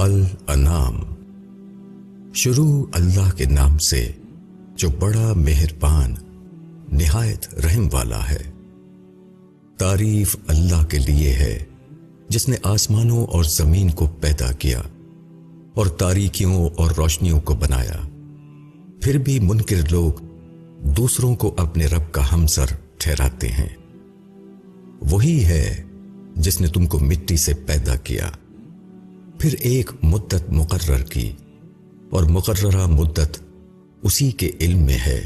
الانعام۔ شروع اللہ کے نام سے جو بڑا مہربان نہایت رحم والا ہے۔ تعریف اللہ کے لیے ہے جس نے آسمانوں اور زمین کو پیدا کیا اور تاریکیوں اور روشنیوں کو بنایا۔ پھر بھی منکر لوگ دوسروں کو اپنے رب کا ہمسر ٹھہراتے ہیں۔ وہی ہے جس نے تم کو مٹی سے پیدا کیا، پھر ایک مدت مقرر کی، اور مقررہ مدت اسی کے علم میں ہے،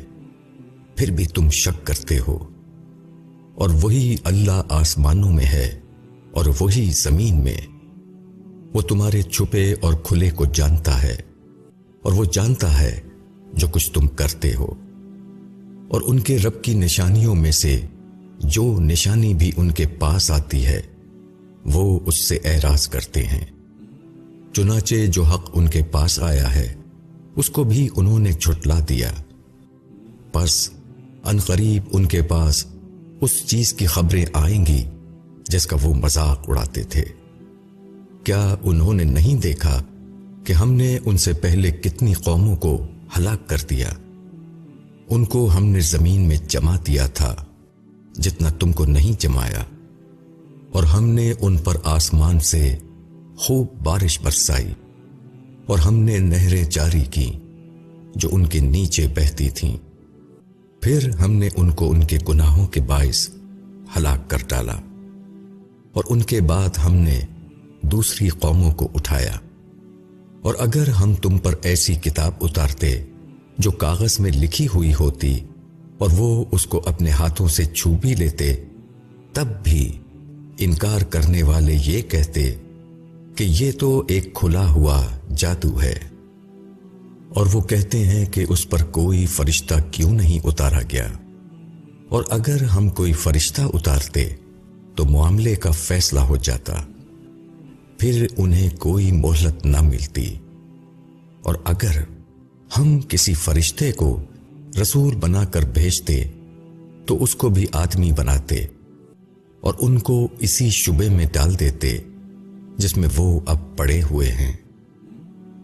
پھر بھی تم شک کرتے ہو۔ اور وہی اللہ آسمانوں میں ہے اور وہی زمین میں۔ وہ تمہارے چھپے اور کھلے کو جانتا ہے، اور وہ جانتا ہے جو کچھ تم کرتے ہو۔ اور ان کے رب کی نشانیوں میں سے جو نشانی بھی ان کے پاس آتی ہے وہ اس سے اعراض کرتے ہیں۔ چنانچہ جو حق ان کے پاس آیا ہے اس کو بھی انہوں نے جھٹلا دیا۔ پس عنقریب ان کے پاس اس چیز کی خبریں آئیں گی جس کا وہ مذاق اڑاتے تھے۔ کیا انہوں نے نہیں دیکھا کہ ہم نے ان سے پہلے کتنی قوموں کو ہلاک کر دیا؟ ان کو ہم نے زمین میں جما دیا تھا جتنا تم کو نہیں جمایا، اور ہم نے ان پر آسمان سے خوب بارش برسائی، اور ہم نے نہریں جاری کی جو ان کے نیچے بہتی تھیں۔ پھر ہم نے ان کو ان کے گناہوں کے باعث ہلاک کر ڈالا، اور ان کے بعد ہم نے دوسری قوموں کو اٹھایا۔ اور اگر ہم تم پر ایسی کتاب اتارتے جو کاغذ میں لکھی ہوئی ہوتی اور وہ اس کو اپنے ہاتھوں سے چھو بھی لیتے، تب بھی انکار کرنے والے یہ کہتے کہ یہ تو ایک کھلا ہوا جادو ہے۔ اور وہ کہتے ہیں کہ اس پر کوئی فرشتہ کیوں نہیں اتارا گیا؟ اور اگر ہم کوئی فرشتہ اتارتے تو معاملے کا فیصلہ ہو جاتا، پھر انہیں کوئی مہلت نہ ملتی۔ اور اگر ہم کسی فرشتے کو رسول بنا کر بھیجتے تو اس کو بھی آدمی بناتے اور ان کو اسی شبے میں ڈال دیتے جس میں وہ اب پڑے ہوئے ہیں۔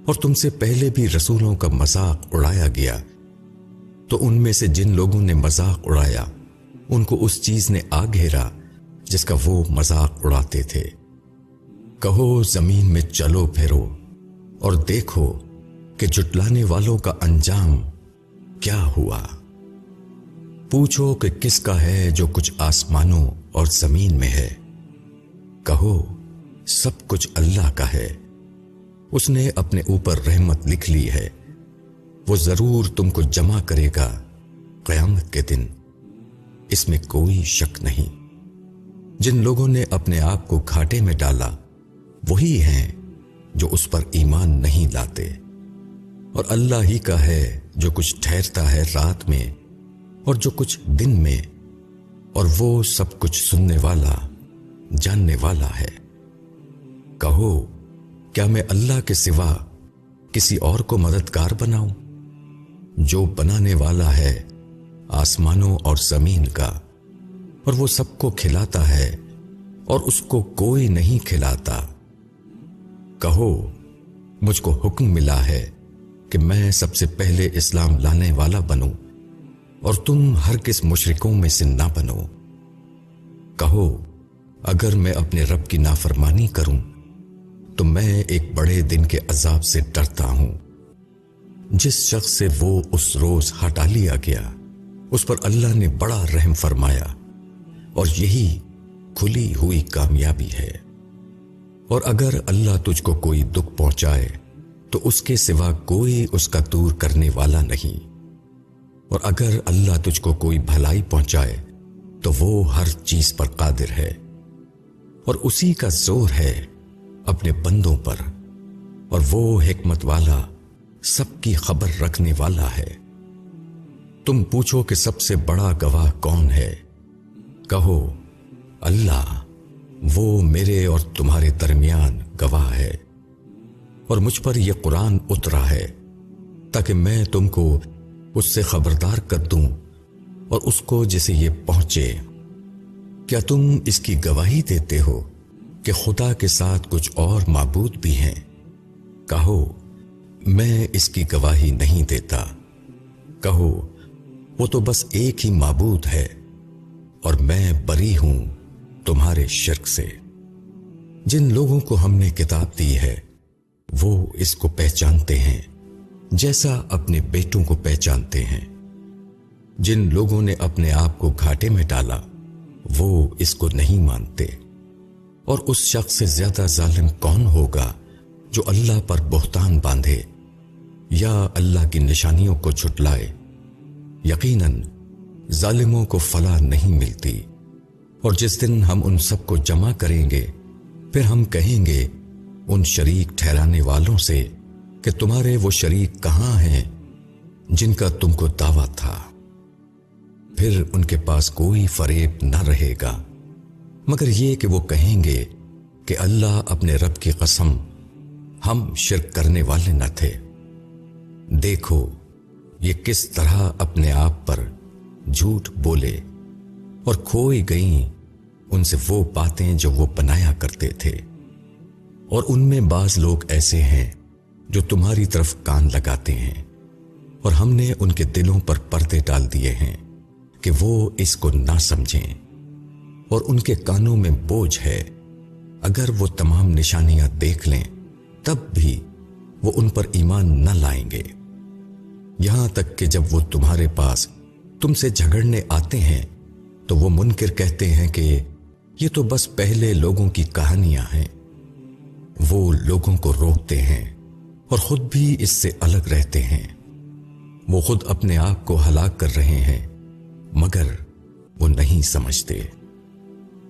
اور تم سے پہلے بھی رسولوں کا مذاق اڑایا گیا، تو ان میں سے جن لوگوں نے مذاق اڑایا ان کو اس چیز نے آ گھیرا جس کا وہ مذاق اڑاتے تھے۔ کہو زمین میں چلو پھرو اور دیکھو کہ جھٹلانے والوں کا انجام کیا ہوا۔ پوچھو کہ کس کا ہے جو کچھ آسمانوں اور زمین میں ہے۔ کہو سب کچھ اللہ کا ہے، اس نے اپنے اوپر رحمت لکھ لی ہے، وہ ضرور تم کو جمع کرے گا قیامت کے دن، اس میں کوئی شک نہیں۔ جن لوگوں نے اپنے آپ کو گھاٹے میں ڈالا وہی ہیں جو اس پر ایمان نہیں لاتے۔ اور اللہ ہی کا ہے جو کچھ ٹھہرتا ہے رات میں اور جو کچھ دن میں، اور وہ سب کچھ سننے والا جاننے والا ہے۔ کہو کیا میں اللہ کے سوا کسی اور کو مددگار بناؤں؟ جو بنانے والا ہے آسمانوں اور زمین کا، اور وہ سب کو کھلاتا ہے اور اس کو کوئی نہیں کھلاتا۔ کہو مجھ کو حکم ملا ہے کہ میں سب سے پہلے اسلام لانے والا بنوں، اور تم ہر کس مشرکوں میں سے نہ بنو۔ کہو اگر میں اپنے رب کی نافرمانی کروں تو میں ایک بڑے دن کے عذاب سے ڈرتا ہوں۔ جس شخص سے وہ اس روز ہٹا لیا گیا اس پر اللہ نے بڑا رحم فرمایا، اور یہی کھلی ہوئی کامیابی ہے۔ اور اگر اللہ تجھ کو کوئی دکھ پہنچائے تو اس کے سوا کوئی اس کا دور کرنے والا نہیں، اور اگر اللہ تجھ کو کوئی بھلائی پہنچائے تو وہ ہر چیز پر قادر ہے، اور اسی کا زور ہے اپنے بندوں پر، اور وہ حکمت والا سب کی خبر رکھنے والا ہے۔ تم پوچھو کہ سب سے بڑا گواہ کون ہے؟ کہو اللہ، وہ میرے اور تمہارے درمیان گواہ ہے۔ اور مجھ پر یہ قرآن اترا ہے تاکہ میں تم کو اس سے خبردار کر دوں اور اس کو جسے یہ پہنچے۔ کیا تم اس کی گواہی دیتے ہو کہ خدا کے ساتھ کچھ اور معبود بھی ہیں؟ کہو میں اس کی گواہی نہیں دیتا، کہو وہ تو بس ایک ہی معبود ہے اور میں بری ہوں تمہارے شرک سے۔ جن لوگوں کو ہم نے کتاب دی ہے وہ اس کو پہچانتے ہیں جیسا اپنے بیٹوں کو پہچانتے ہیں۔ جن لوگوں نے اپنے آپ کو گھاٹے میں ڈالا وہ اس کو نہیں مانتے، اور اس شخص سے زیادہ ظالم کون ہوگا جو اللہ پر بہتان باندھے یا اللہ کی نشانیوں کو جھٹلائے۔ یقیناً ظالموں کو فلاح نہیں ملتی، اور جس دن ہم ان سب کو جمع کریں گے پھر ہم کہیں گے ان شریک ٹھہرانے والوں سے کہ تمہارے وہ شریک کہاں ہیں جن کا تم کو دعویٰ تھا؟ پھر ان کے پاس کوئی فریب نہ رہے گا مگر یہ کہ وہ کہیں گے کہ اللہ اپنے رب کی قسم ہم شرک کرنے والے نہ تھے۔ دیکھو یہ کس طرح اپنے آپ پر جھوٹ بولے اور کھوئی گئیں ان سے وہ باتیں جو وہ بنایا کرتے تھے۔ اور ان میں بعض لوگ ایسے ہیں جو تمہاری طرف کان لگاتے ہیں، اور ہم نے ان کے دلوں پر پردے ڈال دیے ہیں کہ وہ اس کو نہ سمجھیں، اور ان کے کانوں میں بوجھ ہے۔ اگر وہ تمام نشانیاں دیکھ لیں تب بھی وہ ان پر ایمان نہ لائیں گے، یہاں تک کہ جب وہ تمہارے پاس تم سے جھگڑنے آتے ہیں تو وہ منکر کہتے ہیں کہ یہ تو بس پہلے لوگوں کی کہانیاں ہیں۔ وہ لوگوں کو روکتے ہیں اور خود بھی اس سے الگ رہتے ہیں۔ وہ خود اپنے آپ کو ہلاک کر رہے ہیں مگر وہ نہیں سمجھتے۔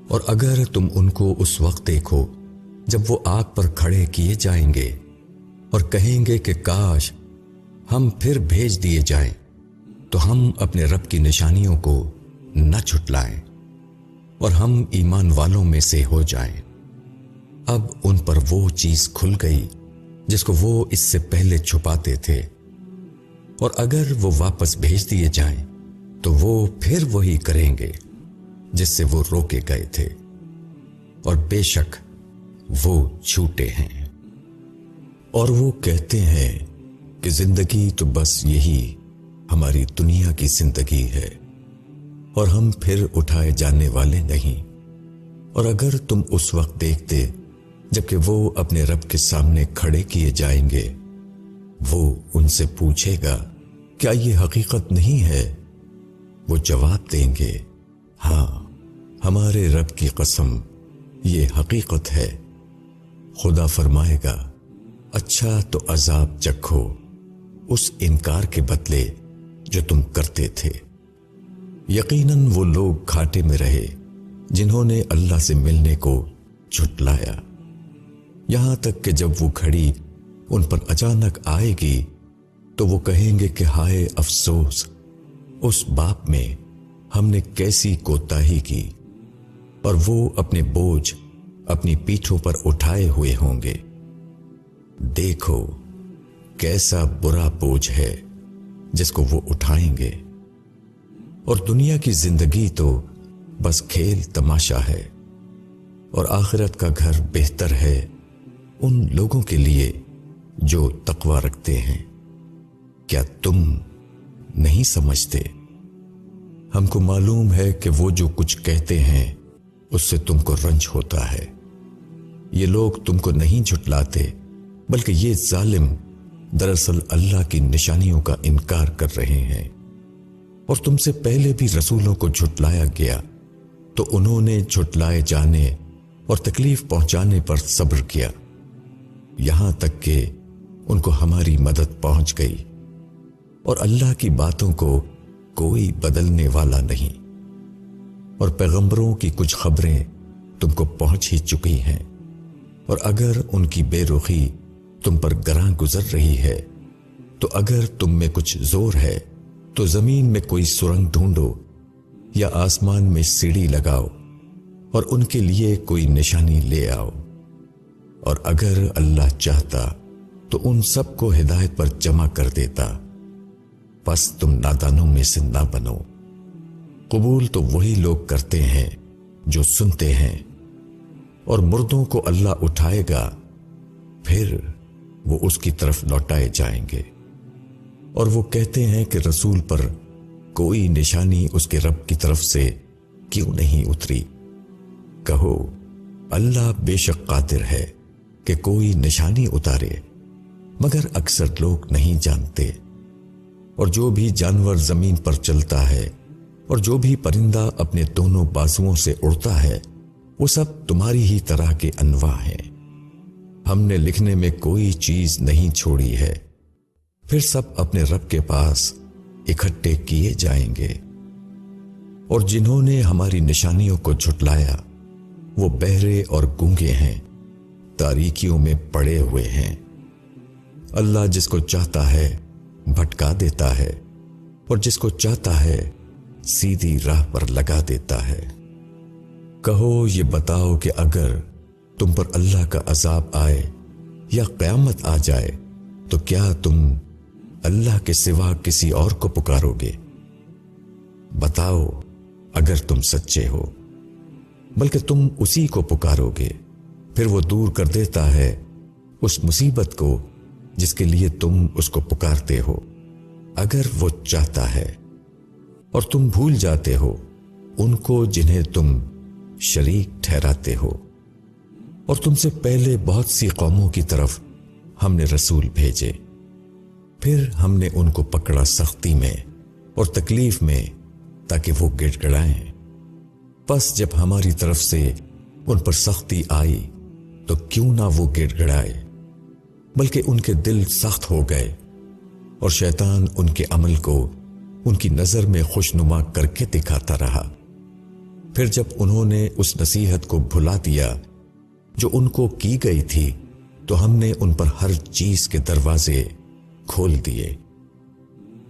اور اگر تم ان کو اس وقت دیکھو جب وہ آگ پر کھڑے کیے جائیں گے اور کہیں گے کہ کاش ہم پھر بھیج دیے جائیں تو ہم اپنے رب کی نشانیوں کو نہ جھٹلائیں اور ہم ایمان والوں میں سے ہو جائیں۔ اب ان پر وہ چیز کھل گئی جس کو وہ اس سے پہلے چھپاتے تھے، اور اگر وہ واپس بھیج دیے جائیں تو وہ پھر وہی کریں گے جس سے وہ روکے گئے تھے، اور بے شک وہ جھوٹے ہیں۔ اور وہ کہتے ہیں کہ زندگی تو بس یہی ہماری دنیا کی زندگی ہے اور ہم پھر اٹھائے جانے والے نہیں۔ اور اگر تم اس وقت دیکھتے جبکہ وہ اپنے رب کے سامنے کھڑے کیے جائیں گے، وہ ان سے پوچھے گا کیا یہ حقیقت نہیں ہے؟ وہ جواب دیں گے ہاں ہمارے رب کی قسم یہ حقیقت ہے۔ خدا فرمائے گا اچھا تو عذاب چکھو اس انکار کے بدلے جو تم کرتے تھے۔ یقیناً وہ لوگ گھاٹے میں رہے جنہوں نے اللہ سے ملنے کو جھٹلایا، یہاں تک کہ جب وہ گھڑی ان پر اچانک آئے گی تو وہ کہیں گے کہ ہائے افسوس اس باپ میں ہم نے کیسی کوتاہی کی، اور وہ اپنے بوجھ اپنی پیٹھوں پر اٹھائے ہوئے ہوں گے۔ دیکھو کیسا برا بوجھ ہے جس کو وہ اٹھائیں گے، اور دنیا کی زندگی تو بس کھیل تماشا ہے، اور آخرت کا گھر بہتر ہے ان لوگوں کے لیے جو تقوی رکھتے ہیں۔ کیا تم نہیں سمجھتے؟ ہم کو معلوم ہے کہ وہ جو کچھ کہتے ہیں اس سے تم کو رنج ہوتا ہے۔ یہ لوگ تم کو نہیں جھٹلاتے بلکہ یہ ظالم دراصل اللہ کی نشانیوں کا انکار کر رہے ہیں، اور تم سے پہلے بھی رسولوں کو جھٹلایا گیا تو انہوں نے جھٹلائے جانے اور تکلیف پہنچانے پر صبر کیا، یہاں تک کہ ان کو ہماری مدد پہنچ گئی، اور اللہ کی باتوں کو کوئی بدلنے والا نہیں۔ اور پیغمبروں کی کچھ خبریں تم کو پہنچ ہی چکی ہیں، اور اگر ان کی بے رخی تم پر گراں گزر رہی ہے تو اگر تم میں کچھ زور ہے تو زمین میں کوئی سرنگ ڈھونڈو یا آسمان میں سیڑھی لگاؤ اور ان کے لیے کوئی نشانی لے آؤ، اور اگر اللہ چاہتا تو ان سب کو ہدایت پر جمع کر دیتا، بس تم نادانوں میں سے نہ بنو۔ قبول تو وہی لوگ کرتے ہیں جو سنتے ہیں، اور مردوں کو اللہ اٹھائے گا، پھر وہ اس کی طرف لوٹائے جائیں گے۔ اور وہ کہتے ہیں کہ رسول پر کوئی نشانی اس کے رب کی طرف سے کیوں نہیں اتری؟ کہو اللہ بے شک قادر ہے کہ کوئی نشانی اتارے، مگر اکثر لوگ نہیں جانتے۔ اور جو بھی جانور زمین پر چلتا ہے اور جو بھی پرندہ اپنے دونوں بازوؤں سے اڑتا ہے، وہ سب تمہاری ہی طرح کے انواع ہیں۔ ہم نے لکھنے میں کوئی چیز نہیں چھوڑی ہے، پھر سب اپنے رب کے پاس اکٹھے کیے جائیں گے۔ اور جنہوں نے ہماری نشانیوں کو جھٹلایا وہ بہرے اور گونگے ہیں، تاریکیوں میں پڑے ہوئے ہیں۔ اللہ جس کو چاہتا ہے بھٹکا دیتا ہے، اور جس کو چاہتا ہے سیدھی راہ پر لگا دیتا ہے۔ کہو یہ بتاؤ کہ اگر تم پر اللہ کا عذاب آئے یا قیامت آ جائے تو کیا تم اللہ کے سوا کسی اور کو پکارو گے؟ بتاؤ اگر تم سچے ہو، بلکہ تم اسی کو پکارو گے، پھر وہ دور کر دیتا ہے اس مصیبت کو جس کے لیے تم اس کو پکارتے ہو، اگر وہ چاہتا ہے۔ اور تم بھول جاتے ہو ان کو جنہیں تم شریک ٹھہراتے ہو۔ اور تم سے پہلے بہت سی قوموں کی طرف ہم نے رسول بھیجے، پھر ہم نے ان کو پکڑا سختی میں اور تکلیف میں تاکہ وہ گڑ گڑائیں۔ پس جب ہماری طرف سے ان پر سختی آئی تو کیوں نہ وہ گڑ گڑائے، بلکہ ان کے دل سخت ہو گئے، اور شیطان ان کے عمل کو ان کی نظر میں خوشنما کر کے دکھاتا رہا۔ پھر جب انہوں نے اس نصیحت کو بھلا دیا جو ان کو کی گئی تھی تو ہم نے ان پر ہر چیز کے دروازے کھول دیے،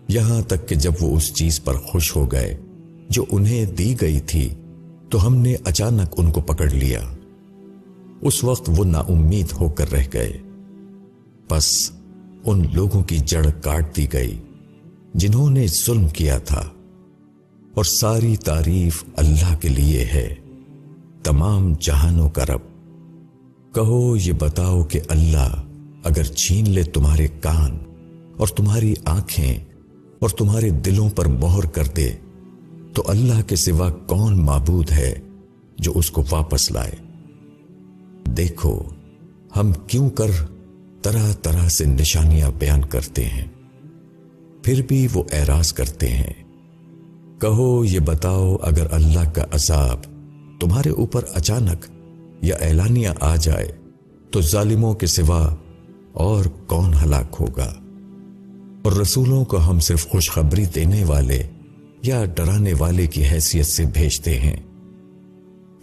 یہاں تک کہ جب وہ اس چیز پر خوش ہو گئے جو انہیں دی گئی تھی تو ہم نے اچانک ان کو پکڑ لیا۔ اس وقت وہ نا امید ہو کر رہ گئے۔ پس ان لوگوں کی جڑ کاٹ دی گئی جنہوں نے ظلم کیا تھا، اور ساری تعریف اللہ کے لیے ہے، تمام جہانوں کا رب۔ کہو یہ بتاؤ کہ اللہ اگر چھین لے تمہارے کان اور تمہاری آنکھیں اور تمہارے دلوں پر مہر کر دے تو اللہ کے سوا کون معبود ہے جو اس کو واپس لائے؟ دیکھو ہم کیوں کر طرح طرح سے نشانیاں بیان کرتے ہیں، پھر بھی وہ اعراض کرتے ہیں۔ کہو یہ بتاؤ اگر اللہ کا عذاب تمہارے اوپر اچانک یا اعلانیہ آ جائے تو ظالموں کے سوا اور کون ہلاک ہوگا؟ اور رسولوں کو ہم صرف خوشخبری دینے والے یا ڈرانے والے کی حیثیت سے بھیجتے ہیں۔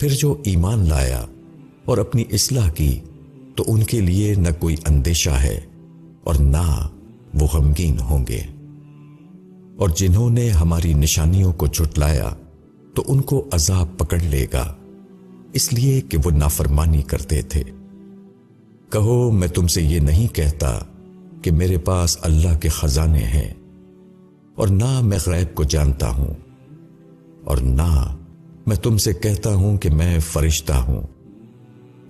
پھر جو ایمان لایا اور اپنی اصلاح کی تو ان کے لیے نہ کوئی اندیشہ ہے اور نہ وہ غمگین ہوں گے۔ اور جنہوں نے ہماری نشانیوں کو جھٹلایا تو ان کو عذاب پکڑ لے گا، اس لیے کہ وہ نافرمانی کرتے تھے۔ کہو میں تم سے یہ نہیں کہتا کہ میرے پاس اللہ کے خزانے ہیں، اور نہ میں غیب کو جانتا ہوں، اور نہ میں تم سے کہتا ہوں کہ میں فرشتہ ہوں۔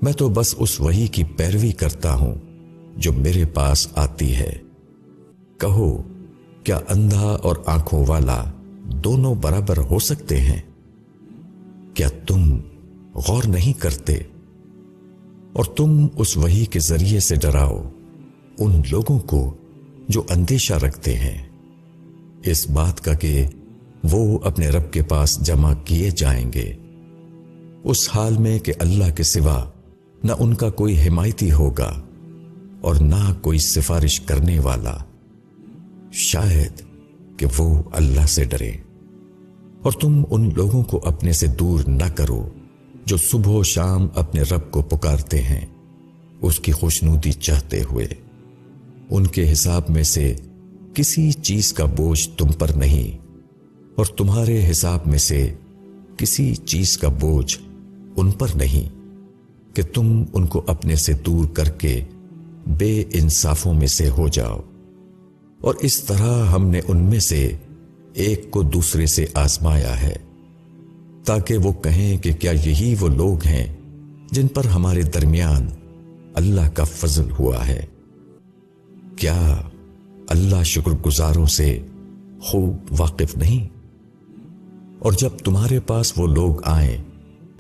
میں تو بس اس وحی کی پیروی کرتا ہوں جو میرے پاس آتی ہے۔ کہو کیا اندھا اور آنکھوں والا دونوں برابر ہو سکتے ہیں؟ کیا تم غور نہیں کرتے؟ اور تم اس وحی کے ذریعے سے ڈراؤ ان لوگوں کو جو اندیشہ رکھتے ہیں اس بات کا کہ وہ اپنے رب کے پاس جمع کیے جائیں گے، اس حال میں کہ اللہ کے سوا نہ ان کا کوئی حمایتی ہوگا اور نہ کوئی سفارش کرنے والا، شاید کہ وہ اللہ سے ڈرے۔ اور تم ان لوگوں کو اپنے سے دور نہ کرو جو صبح و شام اپنے رب کو پکارتے ہیں اس کی خوشنودی چاہتے ہوئے۔ ان کے حساب میں سے کسی چیز کا بوجھ تم پر نہیں، اور تمہارے حساب میں سے کسی چیز کا بوجھ ان پر نہیں کہ تم ان کو اپنے سے دور کر کے بے انصافوں میں سے ہو جاؤ۔ اور اس طرح ہم نے ان میں سے ایک کو دوسرے سے آزمایا ہے تاکہ وہ کہیں کہ کیا یہی وہ لوگ ہیں جن پر ہمارے درمیان اللہ کا فضل ہوا ہے۔ کیا اللہ شکر گزاروں سے خوب واقف نہیں؟ اور جب تمہارے پاس وہ لوگ آئیں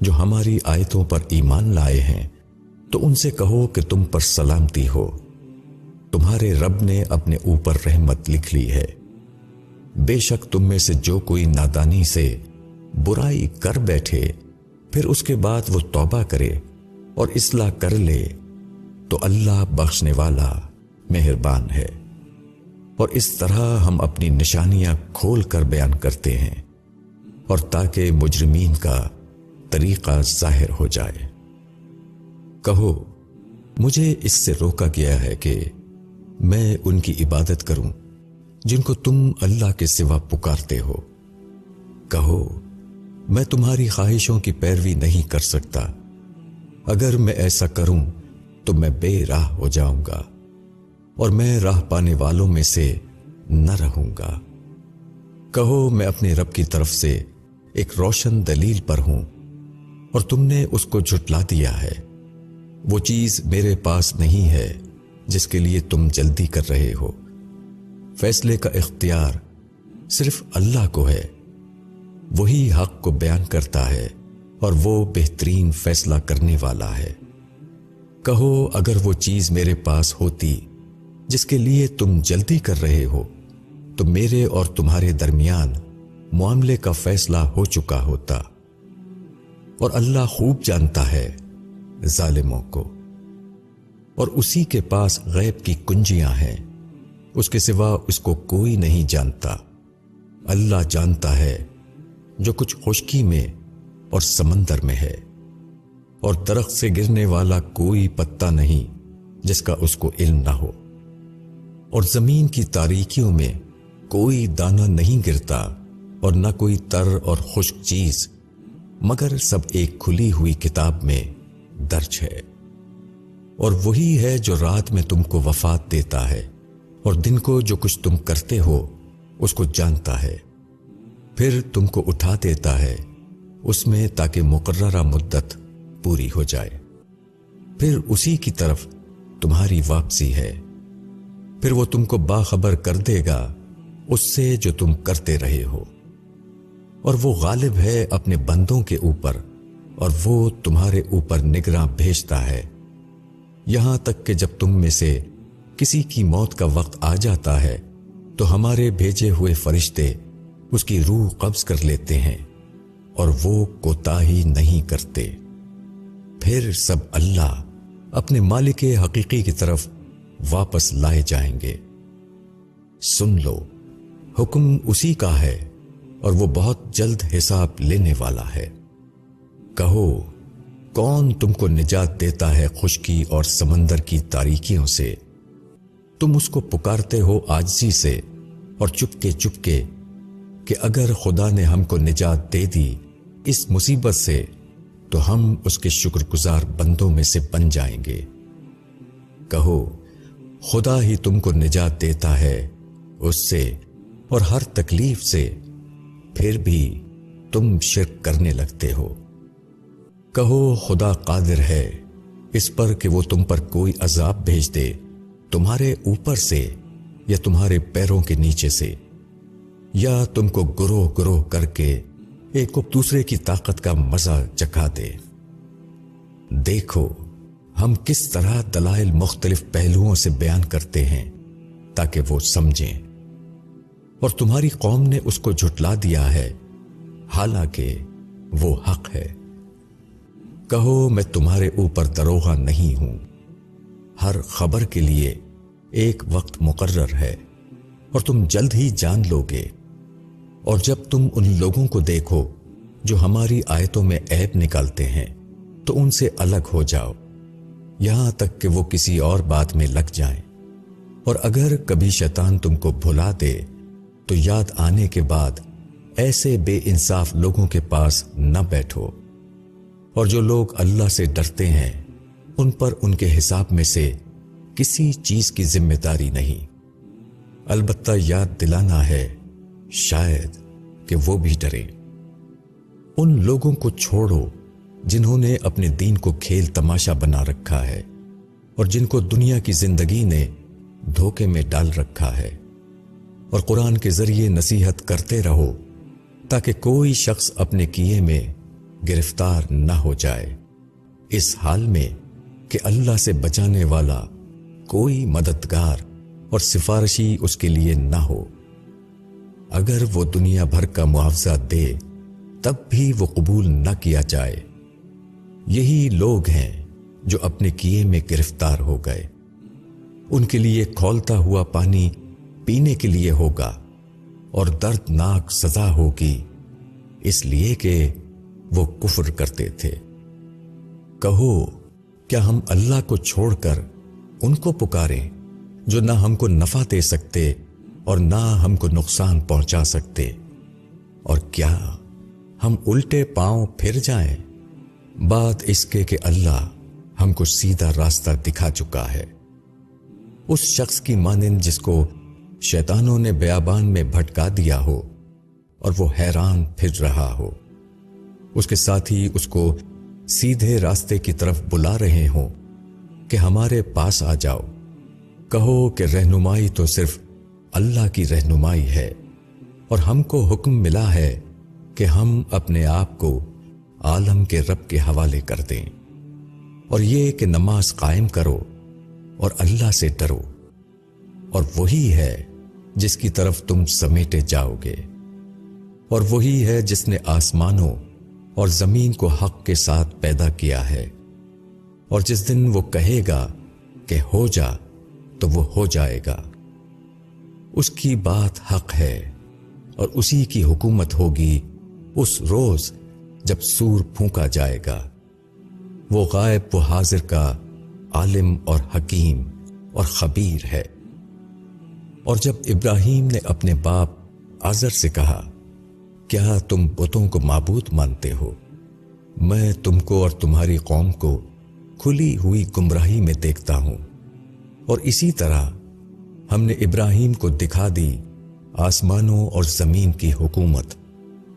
جو ہماری آیتوں پر ایمان لائے ہیں تو ان سے کہو کہ تم پر سلامتی ہو، تمہارے رب نے اپنے اوپر رحمت لکھ لی ہے۔ بے شک تم میں سے جو کوئی نادانی سے برائی کر بیٹھے پھر اس کے بعد وہ توبہ کرے اور اصلاح کر لے تو اللہ بخشنے والا مہربان ہے۔ اور اس طرح ہم اپنی نشانیاں کھول کر بیان کرتے ہیں اور تاکہ مجرمین کا طریقہ ظاہر ہو جائے۔ کہو مجھے اس سے روکا گیا ہے کہ میں ان کی عبادت کروں جن کو تم اللہ کے سوا پکارتے ہو۔ کہو میں تمہاری خواہشوں کی پیروی نہیں کر سکتا، اگر میں ایسا کروں تو میں بے راہ ہو جاؤں گا اور میں راہ پانے والوں میں سے نہ رہوں گا۔ کہو میں اپنے رب کی طرف سے ایک روشن دلیل پر ہوں اور تم نے اس کو جھٹلا دیا ہے۔ وہ چیز میرے پاس نہیں ہے جس کے لیے تم جلدی کر رہے ہو۔ فیصلے کا اختیار صرف اللہ کو ہے، وہی حق کو بیان کرتا ہے اور وہ بہترین فیصلہ کرنے والا ہے۔ کہو اگر وہ چیز میرے پاس ہوتی جس کے لیے تم جلدی کر رہے ہو تو میرے اور تمہارے درمیان معاملے کا فیصلہ ہو چکا ہوتا، اور اللہ خوب جانتا ہے ظالموں کو۔ اور اسی کے پاس غیب کی کنجیاں ہیں، اس کے سوا اس کو کوئی نہیں جانتا۔ اللہ جانتا ہے جو کچھ خشکی میں اور سمندر میں ہے، اور درخت سے گرنے والا کوئی پتا نہیں جس کا اس کو علم نہ ہو، اور زمین کی تاریکیوں میں کوئی دانہ نہیں گرتا اور نہ کوئی تر اور خشک چیز، مگر سب ایک کھلی ہوئی کتاب میں درج ہے۔ اور وہی ہے جو رات میں تم کو وفات دیتا ہے اور دن کو جو کچھ تم کرتے ہو اس کو جانتا ہے، پھر تم کو اٹھا دیتا ہے اس میں تاکہ مقررہ مدت پوری ہو جائے، پھر اسی کی طرف تمہاری واپسی ہے، پھر وہ تم کو باخبر کر دے گا اس سے جو تم کرتے رہے ہو۔ اور وہ غالب ہے اپنے بندوں کے اوپر، اور وہ تمہارے اوپر نگراں بھیجتا ہے، یہاں تک کہ جب تم میں سے کسی کی موت کا وقت آ جاتا ہے تو ہمارے بھیجے ہوئے فرشتے اس کی روح قبض کر لیتے ہیں اور وہ کوتاہی نہیں کرتے۔ پھر سب اللہ اپنے مالک حقیقی کی طرف واپس لائے جائیں گے۔ سن لو، حکم اسی کا ہے اور وہ بہت جلد حساب لینے والا ہے۔ کہو کون تم کو نجات دیتا ہے خشکی اور سمندر کی تاریکیوں سے؟ تم اس کو پکارتے ہو عاجزی سے اور چپکے چپکے کہ اگر خدا نے ہم کو نجات دے دی اس مصیبت سے تو ہم اس کے شکر گزار بندوں میں سے بن جائیں گے۔ کہو خدا ہی تم کو نجات دیتا ہے اس سے اور ہر تکلیف سے، پھر بھی تم شرک کرنے لگتے ہو۔ کہو خدا قادر ہے اس پر کہ وہ تم پر کوئی عذاب بھیج دے، تمہارے اوپر سے یا تمہارے پیروں کے نیچے سے، یا تم کو گروہ گروہ کر کے ایک کو دوسرے کی طاقت کا مزہ چکھا دے۔ دیکھو ہم کس طرح دلائل مختلف پہلوؤں سے بیان کرتے ہیں تاکہ وہ سمجھیں، اور تمہاری قوم نے اس کو جھٹلا دیا ہے حالانکہ وہ حق ہے۔ کہو میں تمہارے اوپر دروغہ نہیں ہوں، ہر خبر کے لیے ایک وقت مقرر ہے اور تم جلد ہی جان لو گے۔ اور جب تم ان لوگوں کو دیکھو جو ہماری آیتوں میں عیب نکالتے ہیں تو ان سے الگ ہو جاؤ یہاں تک کہ وہ کسی اور بات میں لگ جائیں، اور اگر کبھی شیطان تم کو بھلا دے تو یاد آنے کے بعد ایسے بے انصاف لوگوں کے پاس نہ بیٹھو۔ اور جو لوگ اللہ سے ڈرتے ہیں ان پر ان کے حساب میں سے کسی چیز کی ذمہ داری نہیں، البتہ یاد دلانا ہے شاید کہ وہ بھی ڈرے۔ ان لوگوں کو چھوڑو جنہوں نے اپنے دین کو کھیل تماشا بنا رکھا ہے اور جن کو دنیا کی زندگی نے دھوکے میں ڈال رکھا ہے، اور قرآن کے ذریعے نصیحت کرتے رہو تاکہ کوئی شخص اپنے کیے میں گرفتار نہ ہو جائے، اس حال میں کہ اللہ سے بچانے والا کوئی مددگار اور سفارشی اس کے لیے نہ ہو۔ اگر وہ دنیا بھر کا معاوضہ دے تب بھی وہ قبول نہ کیا جائے۔ یہی لوگ ہیں جو اپنے کیے میں گرفتار ہو گئے، ان کے لیے کھولتا ہوا پانی پینے کے لیے ہوگا اور دردناک سزا ہوگی، اس لیے کہ وہ کفر کرتے تھے۔ کہو کیا ہم اللہ کو چھوڑ کر ان کو پکاریں جو نہ ہم کو نفع دے سکتے اور نہ ہم کو نقصان پہنچا سکتے، اور کیا ہم الٹے پاؤں پھر جائیں؟ بات اس کے کہ اللہ ہم کو سیدھا راستہ دکھا چکا ہے۔ اس شخص کی مانند جس کو شیطانوں نے بیابان میں بھٹکا دیا ہو اور وہ حیران پھر رہا ہو، اس کے ساتھی اس کو سیدھے راستے کی طرف بلا رہے ہوں کہ ہمارے پاس آ جاؤ۔ کہو کہ رہنمائی تو صرف اللہ کی رہنمائی ہے، اور ہم کو حکم ملا ہے کہ ہم اپنے آپ کو عالم کے رب کے حوالے کر دیں، اور یہ کہ نماز قائم کرو اور اللہ سے ڈرو، اور وہی ہے جس کی طرف تم سمیٹے جاؤ گے، اور وہی ہے جس نے آسمانوں اور زمین کو حق کے ساتھ پیدا کیا ہے، اور جس دن وہ کہے گا کہ ہو جا تو وہ ہو جائے گا۔ اس کی بات حق ہے، اور اسی کی حکومت ہوگی اس روز جب سور پھونکا جائے گا۔ وہ غائب و حاضر کا عالم اور حکیم اور خبیر ہے۔ اور جب ابراہیم نے اپنے باپ آزر سے کہا، کیا تم بتوں کو معبود مانتے ہو؟ میں تم کو اور تمہاری قوم کو کھلی ہوئی گمراہی میں دیکھتا ہوں۔ اور اسی طرح ہم نے ابراہیم کو دکھا دی آسمانوں اور زمین کی حکومت،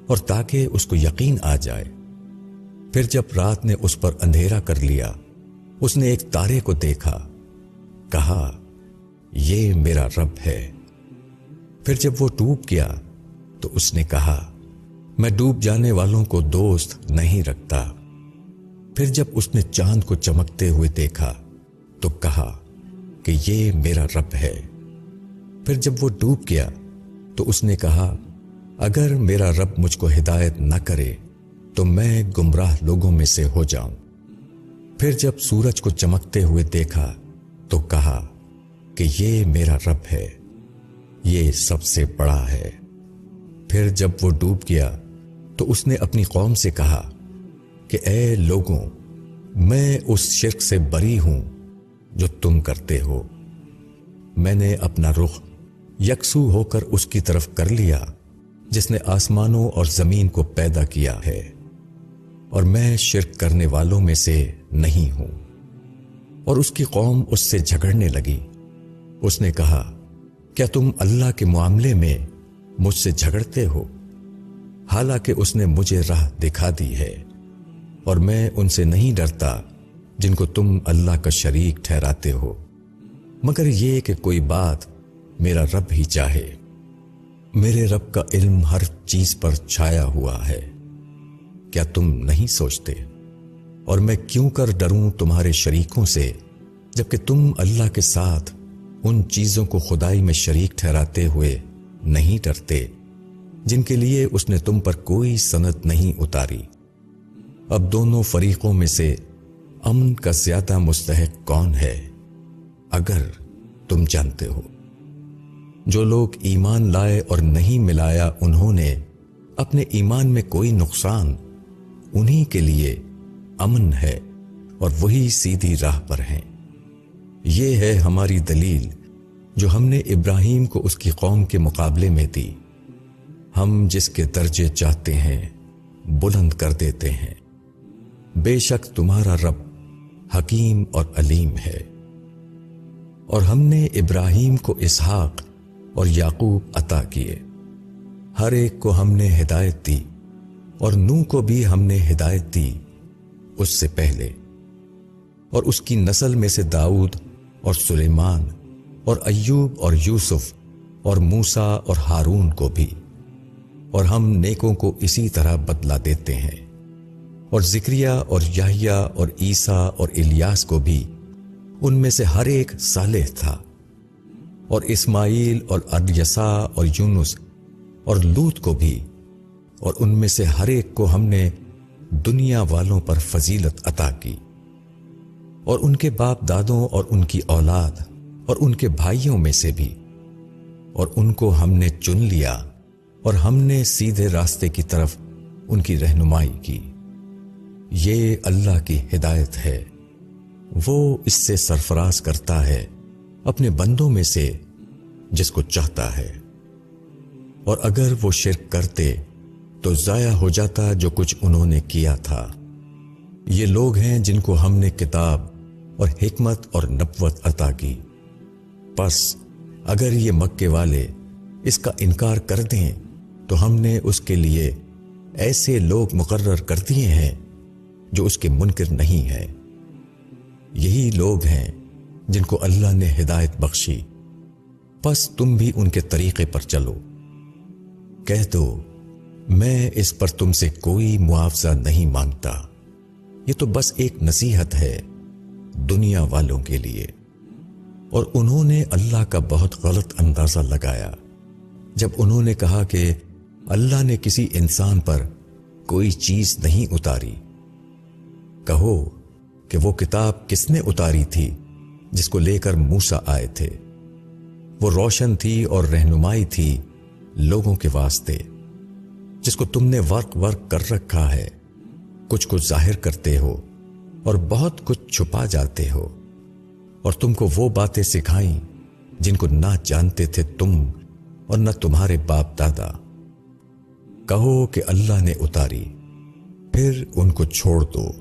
اور تاکہ اس کو یقین آ جائے۔ پھر جب رات نے اس پر اندھیرا کر لیا، اس نے ایک تارے کو دیکھا، کہا یہ میرا رب ہے۔ پھر جب وہ ڈوب گیا تو اس نے کہا، میں ڈوب جانے والوں کو دوست نہیں رکھتا۔ پھر جب اس نے چاند کو چمکتے ہوئے دیکھا تو کہا کہ یہ میرا رب ہے۔ پھر جب وہ ڈوب گیا تو اس نے کہا، اگر میرا رب مجھ کو ہدایت نہ کرے تو میں گمراہ لوگوں میں سے ہو جاؤں۔ پھر جب سورج کو چمکتے ہوئے دیکھا تو کہا کہ یہ میرا رب ہے، یہ سب سے بڑا ہے۔ پھر جب وہ ڈوب گیا تو اس نے اپنی قوم سے کہا کہ اے لوگوں، میں اس شرک سے بری ہوں جو تم کرتے ہو۔ میں نے اپنا رخ یکسو ہو کر اس کی طرف کر لیا جس نے آسمانوں اور زمین کو پیدا کیا ہے، اور میں شرک کرنے والوں میں سے نہیں ہوں۔ اور اس کی قوم اس سے جھگڑنے لگی۔ اس نے کہا، کیا تم اللہ کے معاملے میں مجھ سے جھگڑتے ہو؟ حالانکہ اس نے مجھے راہ دکھا دی ہے، اور میں ان سے نہیں ڈرتا جن کو تم اللہ کا شریک ٹھہراتے ہو، مگر یہ کہ کوئی بات میرا رب ہی چاہے۔ میرے رب کا علم ہر چیز پر چھایا ہوا ہے، کیا تم نہیں سوچتے؟ اور میں کیوں کر ڈروں تمہارے شریکوں سے، جبکہ تم اللہ کے ساتھ ان چیزوں کو خدائی میں شریک ٹھہراتے ہوئے نہیں ڈرتے جن کے لیے اس نے تم پر کوئی سند نہیں اتاری۔ اب دونوں فریقوں میں سے امن کا زیادہ مستحق کون ہے، اگر تم جانتے ہو؟ جو لوگ ایمان لائے اور نہیں ملایا انہوں نے اپنے ایمان میں کوئی نقصان، انہی کے لیے امن ہے اور وہی سیدھی راہ پر ہیں۔ یہ ہے ہماری دلیل جو ہم نے ابراہیم کو اس کی قوم کے مقابلے میں دی۔ ہم جس کے درجے چاہتے ہیں بلند کر دیتے ہیں۔ بے شک تمہارا رب حکیم اور علیم ہے۔ اور ہم نے ابراہیم کو اسحاق اور یعقوب عطا کیے، ہر ایک کو ہم نے ہدایت دی، اور نوح کو بھی ہم نے ہدایت دی اس سے پہلے، اور اس کی نسل میں سے داؤد اور سلیمان اور ایوب اور یوسف اور موسیٰ اور ہارون کو بھی، اور ہم نیکوں کو اسی طرح بدلہ دیتے ہیں۔ اور زکریا اور یحییٰ اور عیسیٰ اور الیاس کو بھی، ان میں سے ہر ایک صالح تھا۔ اور اسماعیل اور الیسع اور یونس اور لوط کو بھی، اور ان میں سے ہر ایک کو ہم نے دنیا والوں پر فضیلت عطا کی۔ اور ان کے باپ دادوں اور ان کی اولاد اور ان کے بھائیوں میں سے بھی، اور ان کو ہم نے چن لیا اور ہم نے سیدھے راستے کی طرف ان کی رہنمائی کی۔ یہ اللہ کی ہدایت ہے، وہ اس سے سرفراز کرتا ہے اپنے بندوں میں سے جس کو چاہتا ہے۔ اور اگر وہ شرک کرتے تو ضائع ہو جاتا جو کچھ انہوں نے کیا تھا۔ یہ لوگ ہیں جن کو ہم نے کتاب اور حکمت اور نبوت عطا کی، پس اگر یہ مکے والے اس کا انکار کر دیں تو ہم نے اس کے لیے ایسے لوگ مقرر کر دیے ہیں جو اس کے منکر نہیں ہیں۔ یہی لوگ ہیں جن کو اللہ نے ہدایت بخشی، پس تم بھی ان کے طریقے پر چلو۔ کہہ دو میں اس پر تم سے کوئی معاوضہ نہیں مانگتا، یہ تو بس ایک نصیحت ہے دنیا والوں کے لیے۔ اور انہوں نے اللہ کا بہت غلط اندازہ لگایا جب انہوں نے کہا کہ اللہ نے کسی انسان پر کوئی چیز نہیں اتاری۔ کہو کہ وہ کتاب کس نے اتاری تھی جس کو لے کر موسیٰ آئے تھے؟ وہ روشن تھی اور رہنمائی تھی لوگوں کے واسطے، جس کو تم نے ورق کر رکھا ہے۔ کچھ کچھ ظاہر کرتے ہو اور بہت کچھ چھپا جاتے ہو، اور تم کو وہ باتیں سکھائیں جن کو نہ جانتے تھے تم اور نہ تمہارے باپ دادا۔ کہو کہ اللہ نے اتاری، پھر ان کو چھوڑ دو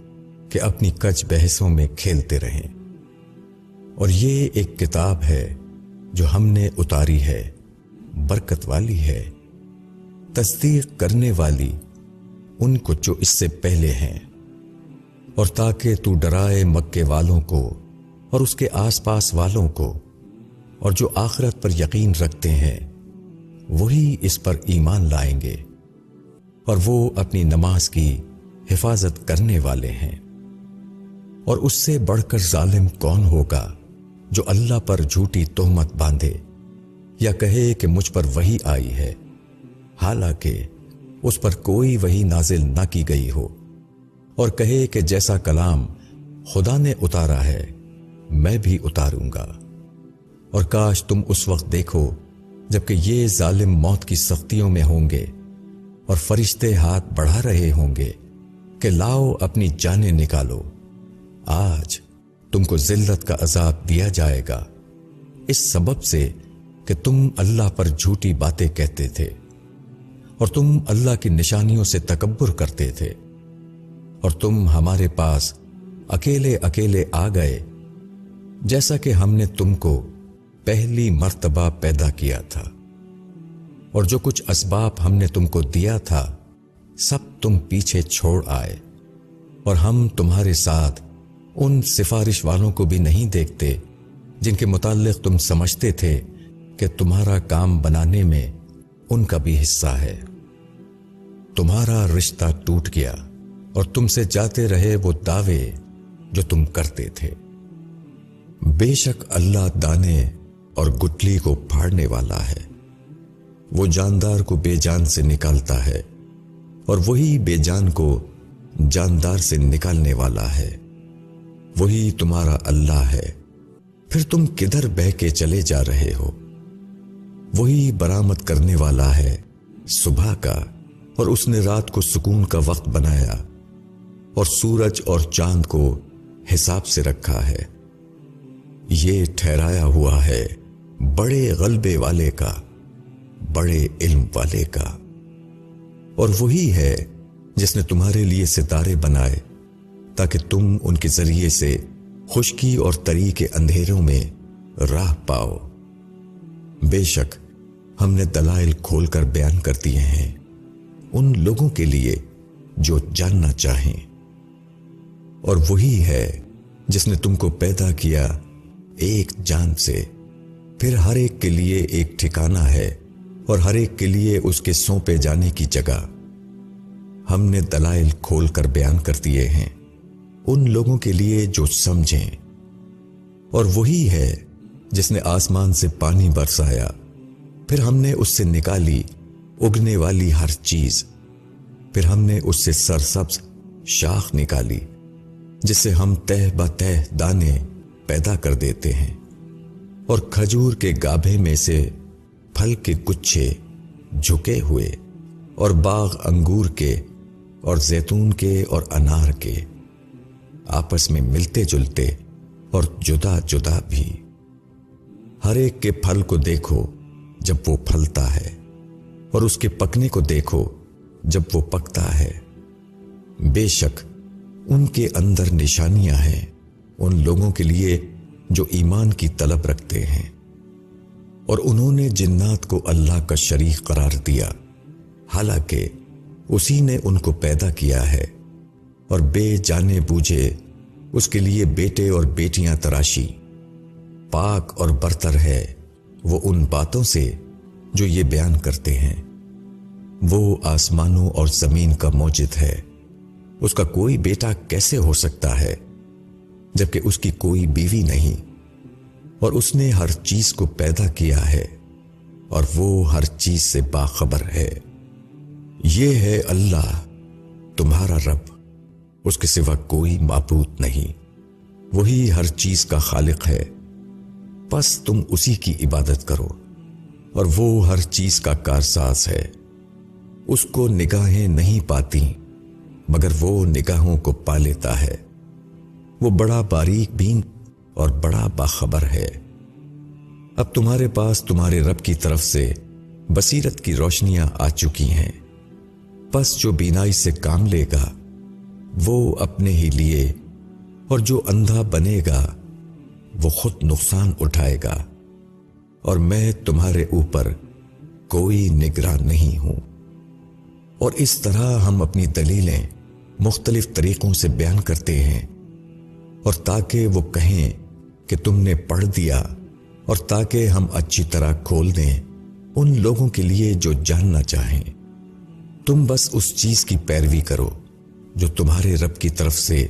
کہ اپنی کج بحثوں میں کھیلتے رہیں۔ اور یہ ایک کتاب ہے جو ہم نے اتاری ہے، برکت والی ہے، تصدیق کرنے والی ان کو جو اس سے پہلے ہیں، اور تاکہ تو ڈرائے مکے والوں کو اور اس کے آس پاس والوں کو، اور جو آخرت پر یقین رکھتے ہیں وہی اس پر ایمان لائیں گے، اور وہ اپنی نماز کی حفاظت کرنے والے ہیں۔ اور اس سے بڑھ کر ظالم کون ہوگا جو اللہ پر جھوٹی تہمت باندھے یا کہے کہ مجھ پر وحی آئی ہے، حالانکہ اس پر کوئی وحی نازل نہ کی گئی ہو، اور کہے کہ جیسا کلام خدا نے اتارا ہے میں بھی اتاروں گا۔ اور کاش تم اس وقت دیکھو جبکہ یہ ظالم موت کی سختیوں میں ہوں گے، اور فرشتے ہاتھ بڑھا رہے ہوں گے کہ لاؤ اپنی جانیں نکالو۔ آج تم کو ذلت کا عذاب دیا جائے گا اس سبب سے کہ تم اللہ پر جھوٹی باتیں کہتے تھے، اور تم اللہ کی نشانیوں سے تکبر کرتے تھے، اور تم ہمارے پاس اکیلے اکیلے آ گئے جیسا کہ ہم نے تم کو پہلی مرتبہ پیدا کیا تھا، اور جو کچھ اسباب ہم نے تم کو دیا تھا سب تم پیچھے چھوڑ آئے، اور ہم تمہارے ساتھ ان سفارش والوں کو بھی نہیں دیکھتے جن کے متعلق تم سمجھتے تھے کہ تمہارا کام بنانے میں ان کا بھی حصہ ہے۔ تمہارا رشتہ ٹوٹ گیا اور تم سے جاتے رہے وہ دعوے جو تم کرتے تھے۔ بے شک اللہ دانے اور گٹلی کو پھاڑنے والا ہے، وہ جاندار کو بے جان سے نکالتا ہے اور وہی بے جان کو جاندار سے نکالنے والا ہے، وہی تمہارا اللہ ہے۔ پھر تم کدھر بہہ کے چلے جا رہے ہو؟ وہی برآمد کرنے والا ہے صبح کا، اور اس نے رات کو سکون کا وقت بنایا، اور سورج اور چاند کو حساب سے رکھا ہے۔ یہ ٹھہرایا ہوا ہے بڑے غلبے والے کا، بڑے علم والے کا۔ اور وہی ہے جس نے تمہارے لیے ستارے بنائے تاکہ تم ان کے ذریعے سے خشکی اور تری کے اندھیروں میں راہ پاؤ۔ بے شک ہم نے دلائل کھول کر بیان کر دیے ہیں ان لوگوں کے لیے جو جاننا چاہیں۔ اور وہی ہے جس نے تم کو پیدا کیا ایک جان سے، پھر ہر ایک کے لیے ایک ٹھکانہ ہے اور ہر ایک کے لیے اس کے سونپے جانے کی جگہ۔ ہم نے دلائل کھول کر بیان کر دیے ہیں ان لوگوں کے لیے جو سمجھیں۔ اور وہی ہے جس نے آسمان سے پانی برسایا، پھر ہم نے اس سے نکالی اگنے والی ہر چیز، پھر ہم نے اس سے سرسبز شاخ نکالی جس سے ہم تہ بتہ دانے پیدا کر دیتے ہیں، اور کھجور کے گابھے میں سے پھل کے گچھے جھکے ہوئے، اور باغ انگور کے اور زیتون کے اور انار کے، آپس میں ملتے جلتے اور جدا جدا بھی۔ ہر ایک کے پھل کو دیکھو جب وہ پھلتا ہے، اور اس کے پکنے کو دیکھو جب وہ پکتا ہے۔ بے شک ان کے اندر نشانیاں ہیں ان لوگوں کے لیے جو ایمان کی طلب رکھتے ہیں۔ اور انہوں نے جنات کو اللہ کا شریک قرار دیا، حالانکہ اسی نے ان کو پیدا کیا ہے، اور بے جانے بوجھے اس کے لیے بیٹے اور بیٹیاں تراشی۔ پاک اور برتر ہے وہ ان باتوں سے جو یہ بیان کرتے ہیں۔ وہ آسمانوں اور زمین کا موجد ہے، اس کا کوئی بیٹا کیسے ہو سکتا ہے جبکہ اس کی کوئی بیوی نہیں؟ اور اس نے ہر چیز کو پیدا کیا ہے، اور وہ ہر چیز سے باخبر ہے۔ یہ ہے اللہ تمہارا رب، اس کے سوا کوئی معبود نہیں، وہی ہر چیز کا خالق ہے، پس تم اسی کی عبادت کرو، اور وہ ہر چیز کا کارساز ہے۔ اس کو نگاہیں نہیں پاتی مگر وہ نگاہوں کو پا لیتا ہے۔ وہ بڑا باریک بین اور بڑا باخبر ہے۔ اب تمہارے پاس تمہارے رب کی طرف سے بصیرت کی روشنیاں آ چکی ہیں، پس جو بینائی سے کام لے گا وہ اپنے ہی لیے، اور جو اندھا بنے گا وہ خود نقصان اٹھائے گا، اور میں تمہارے اوپر کوئی نگراں نہیں ہوں۔ اور اس طرح ہم اپنی دلیلیں مختلف طریقوں سے بیان کرتے ہیں، اور تاکہ وہ کہیں کہ تم نے پڑھ دیا، اور تاکہ ہم اچھی طرح کھول دیں ان لوگوں کے لیے جو جاننا چاہیں۔ تم بس اس چیز کی پیروی کرو جو تمہارے رب کی طرف سے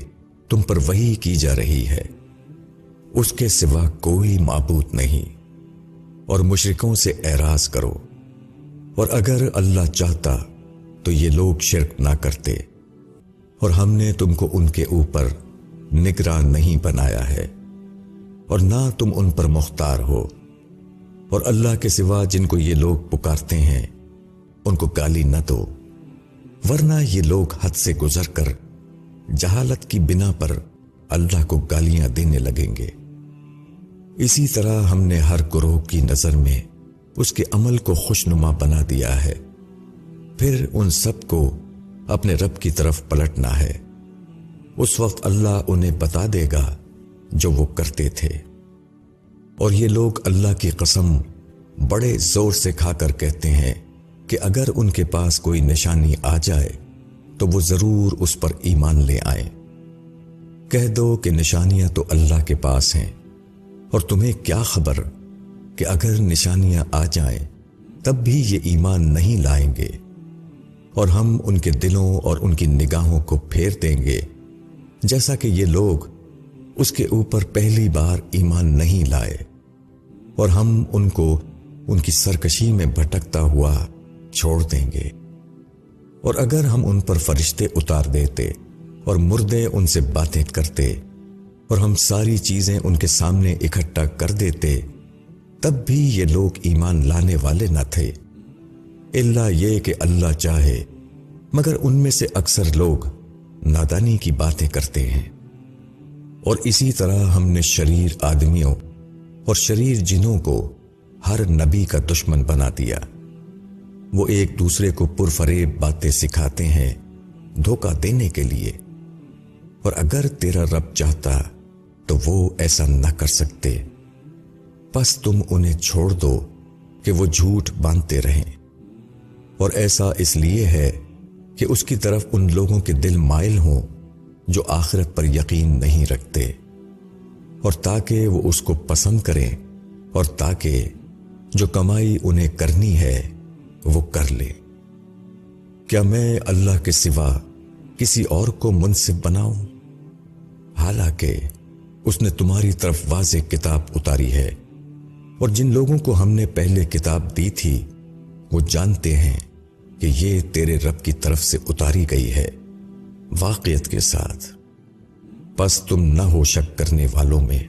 تم پر وحی کی جا رہی ہے، اس کے سوا کوئی معبود نہیں، اور مشرکوں سے اعراض کرو۔ اور اگر اللہ چاہتا تو یہ لوگ شرک نہ کرتے، اور ہم نے تم کو ان کے اوپر نگراں نہیں بنایا ہے، اور نہ تم ان پر مختار ہو۔ اور اللہ کے سوا جن کو یہ لوگ پکارتے ہیں ان کو گالی نہ دو، ورنہ یہ لوگ حد سے گزر کر جہالت کی بنا پر اللہ کو گالیاں دینے لگیں گے۔ اسی طرح ہم نے ہر گروہ کی نظر میں اس کے عمل کو خوشنما بنا دیا ہے، پھر ان سب کو اپنے رب کی طرف پلٹنا ہے۔ اس وقت اللہ انہیں بتا دے گا جو وہ کرتے تھے۔ اور یہ لوگ اللہ کی قسم بڑے زور سے کھا کر کہتے ہیں کہ اگر ان کے پاس کوئی نشانی آ جائے تو وہ ضرور اس پر ایمان لے آئیں۔ کہہ دو کہ نشانیاں تو اللہ کے پاس ہیں، اور تمہیں کیا خبر کہ اگر نشانیاں آ جائیں تب بھی یہ ایمان نہیں لائیں گے، اور ہم ان کے دلوں اور ان کی نگاہوں کو پھیر دیں گے جیسا کہ یہ لوگ اس کے اوپر پہلی بار ایمان نہیں لائے، اور ہم ان کو ان کی سرکشی میں بھٹکتا ہوا چھوڑ دیں گے۔ اور اگر ہم ان پر فرشتے اتار دیتے اور مردے ان سے باتیں کرتے اور ہم ساری چیزیں ان کے سامنے اکٹھا کر دیتے تب بھی یہ لوگ ایمان لانے والے نہ تھے، الا یہ کہ اللہ چاہے، مگر ان میں سے اکثر لوگ نادانی کی باتیں کرتے ہیں۔ اور اسی طرح ہم نے شریر آدمیوں اور شریر جنوں کو ہر نبی کا دشمن بنا دیا۔ وہ ایک دوسرے کو پرفریب باتیں سکھاتے ہیں دھوکہ دینے کے لیے، اور اگر تیرا رب چاہتا تو وہ ایسا نہ کر سکتے، پس تم انہیں چھوڑ دو کہ وہ جھوٹ باندھتے رہیں۔ اور ایسا اس لیے ہے کہ اس کی طرف ان لوگوں کے دل مائل ہوں جو آخرت پر یقین نہیں رکھتے، اور تاکہ وہ اس کو پسند کریں اور تاکہ جو کمائی انہیں کرنی ہے وہ کر لے۔ کیا میں اللہ کے سوا کسی اور کو منصف بناؤں؟ حالانکہ اس نے تمہاری طرف واضح کتاب اتاری ہے، اور جن لوگوں کو ہم نے پہلے کتاب دی تھی وہ جانتے ہیں کہ یہ تیرے رب کی طرف سے اتاری گئی ہے واقعیت کے ساتھ۔ پس تم نہ ہو شک کرنے والوں میں،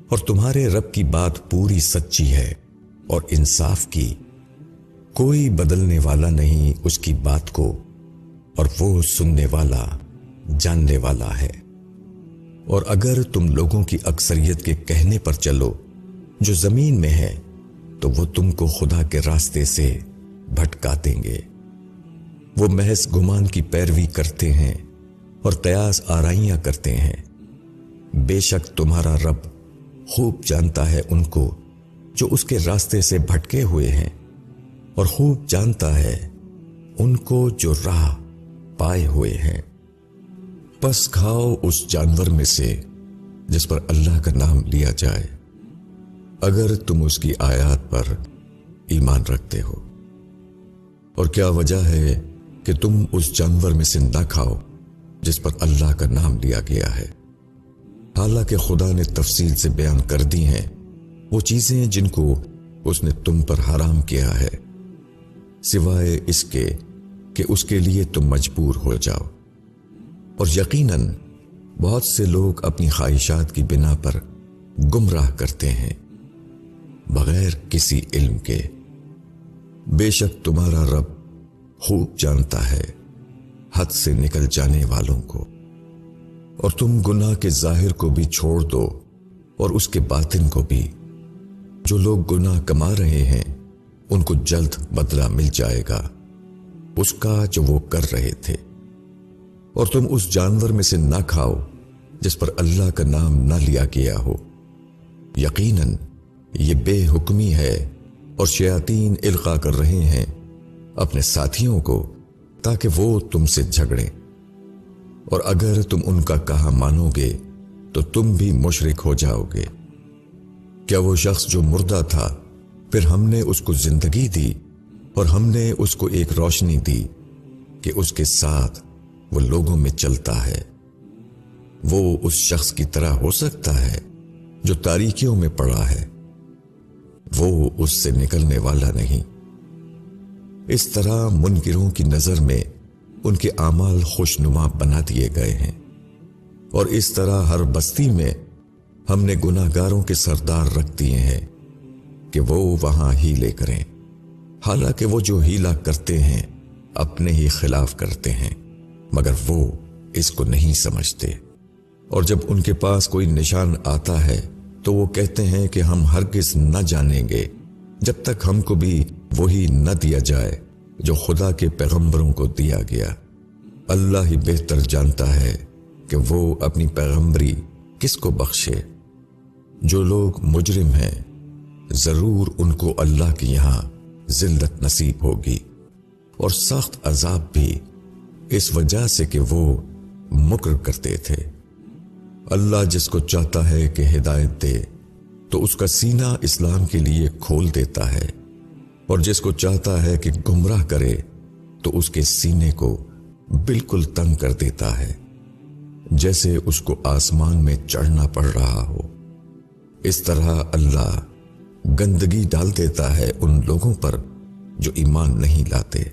اور تمہارے رب کی بات پوری سچی ہے اور انصاف کی، کوئی بدلنے والا نہیں اس کی بات کو، اور وہ سننے والا جاننے والا ہے۔ اور اگر تم لوگوں کی اکثریت کے کہنے پر چلو جو زمین میں ہے تو وہ تم کو خدا کے راستے سے بھٹکا دیں گے۔ وہ محض گمان کی پیروی کرتے ہیں اور قیاس آرائیاں کرتے ہیں۔ بے شک تمہارا رب خوب جانتا ہے ان کو جو اس کے راستے سے بھٹکے ہوئے ہیں، اور خوب جانتا ہے ان کو جو راہ پائے ہوئے ہیں۔ پس کھاؤ اس جانور میں سے جس پر اللہ کا نام لیا جائے، اگر تم اس کی آیات پر ایمان رکھتے ہو۔ اور کیا وجہ ہے کہ تم اس جانور میں سے نہ کھاؤ جس پر اللہ کا نام لیا گیا ہے، حالانکہ خدا نے تفصیل سے بیان کر دی ہیں وہ چیزیں جن کو اس نے تم پر حرام کیا ہے، سوائے اس کے کہ اس کے لیے تم مجبور ہو جاؤ۔ اور یقیناً بہت سے لوگ اپنی خواہشات کی بنا پر گمراہ کرتے ہیں بغیر کسی علم کے۔ بے شک تمہارا رب خوب جانتا ہے حد سے نکل جانے والوں کو۔ اور تم گناہ کے ظاہر کو بھی چھوڑ دو اور اس کے باطن کو بھی۔ جو لوگ گناہ کما رہے ہیں ان کو جلد بدلہ مل جائے گا اس کا جو وہ کر رہے تھے۔ اور تم اس جانور میں سے نہ کھاؤ جس پر اللہ کا نام نہ لیا گیا ہو، یقیناً یہ بے حکمی ہے، اور شیاطین القا کر رہے ہیں اپنے ساتھیوں کو تاکہ وہ تم سے جھگڑیں، اور اگر تم ان کا کہا مانو گے تو تم بھی مشرک ہو جاؤ گے۔ کیا وہ شخص جو مردہ تھا پھر ہم نے اس کو زندگی دی اور ہم نے اس کو ایک روشنی دی کہ اس کے ساتھ وہ لوگوں میں چلتا ہے، وہ اس شخص کی طرح ہو سکتا ہے جو تاریکیوں میں پڑا ہے؟ وہ اس سے نکلنے والا نہیں۔ اس طرح منکروں کی نظر میں ان کے اعمال خوشنما بنا دیے گئے ہیں، اور اس طرح ہر بستی میں ہم نے گناہگاروں کے سردار رکھ دیے ہیں کہ وہ وہاں ہیلے کریں، حالانکہ وہ جو ہیلا کرتے ہیں اپنے ہی خلاف کرتے ہیں، مگر وہ اس کو نہیں سمجھتے۔ اور جب ان کے پاس کوئی نشان آتا ہے تو وہ کہتے ہیں کہ ہم ہرگز نہ جانیں گے جب تک ہم کو بھی وہی نہ دیا جائے جو خدا کے پیغمبروں کو دیا گیا۔ اللہ ہی بہتر جانتا ہے کہ وہ اپنی پیغمبری کس کو بخشے۔ جو لوگ مجرم ہیں ضرور ان کو اللہ کے یہاں ذلت نصیب ہوگی اور سخت عذاب بھی، اس وجہ سے کہ وہ مکر کرتے تھے۔ اللہ جس کو چاہتا ہے کہ ہدایت دے تو اس کا سینہ اسلام کے لیے کھول دیتا ہے، اور جس کو چاہتا ہے کہ گمراہ کرے تو اس کے سینے کو بالکل تنگ کر دیتا ہے، جیسے اس کو آسمان میں چڑھنا پڑ رہا ہو۔ اس طرح اللہ گندگی ڈال دیتا ہے ان لوگوں پر جو ایمان نہیں لاتے،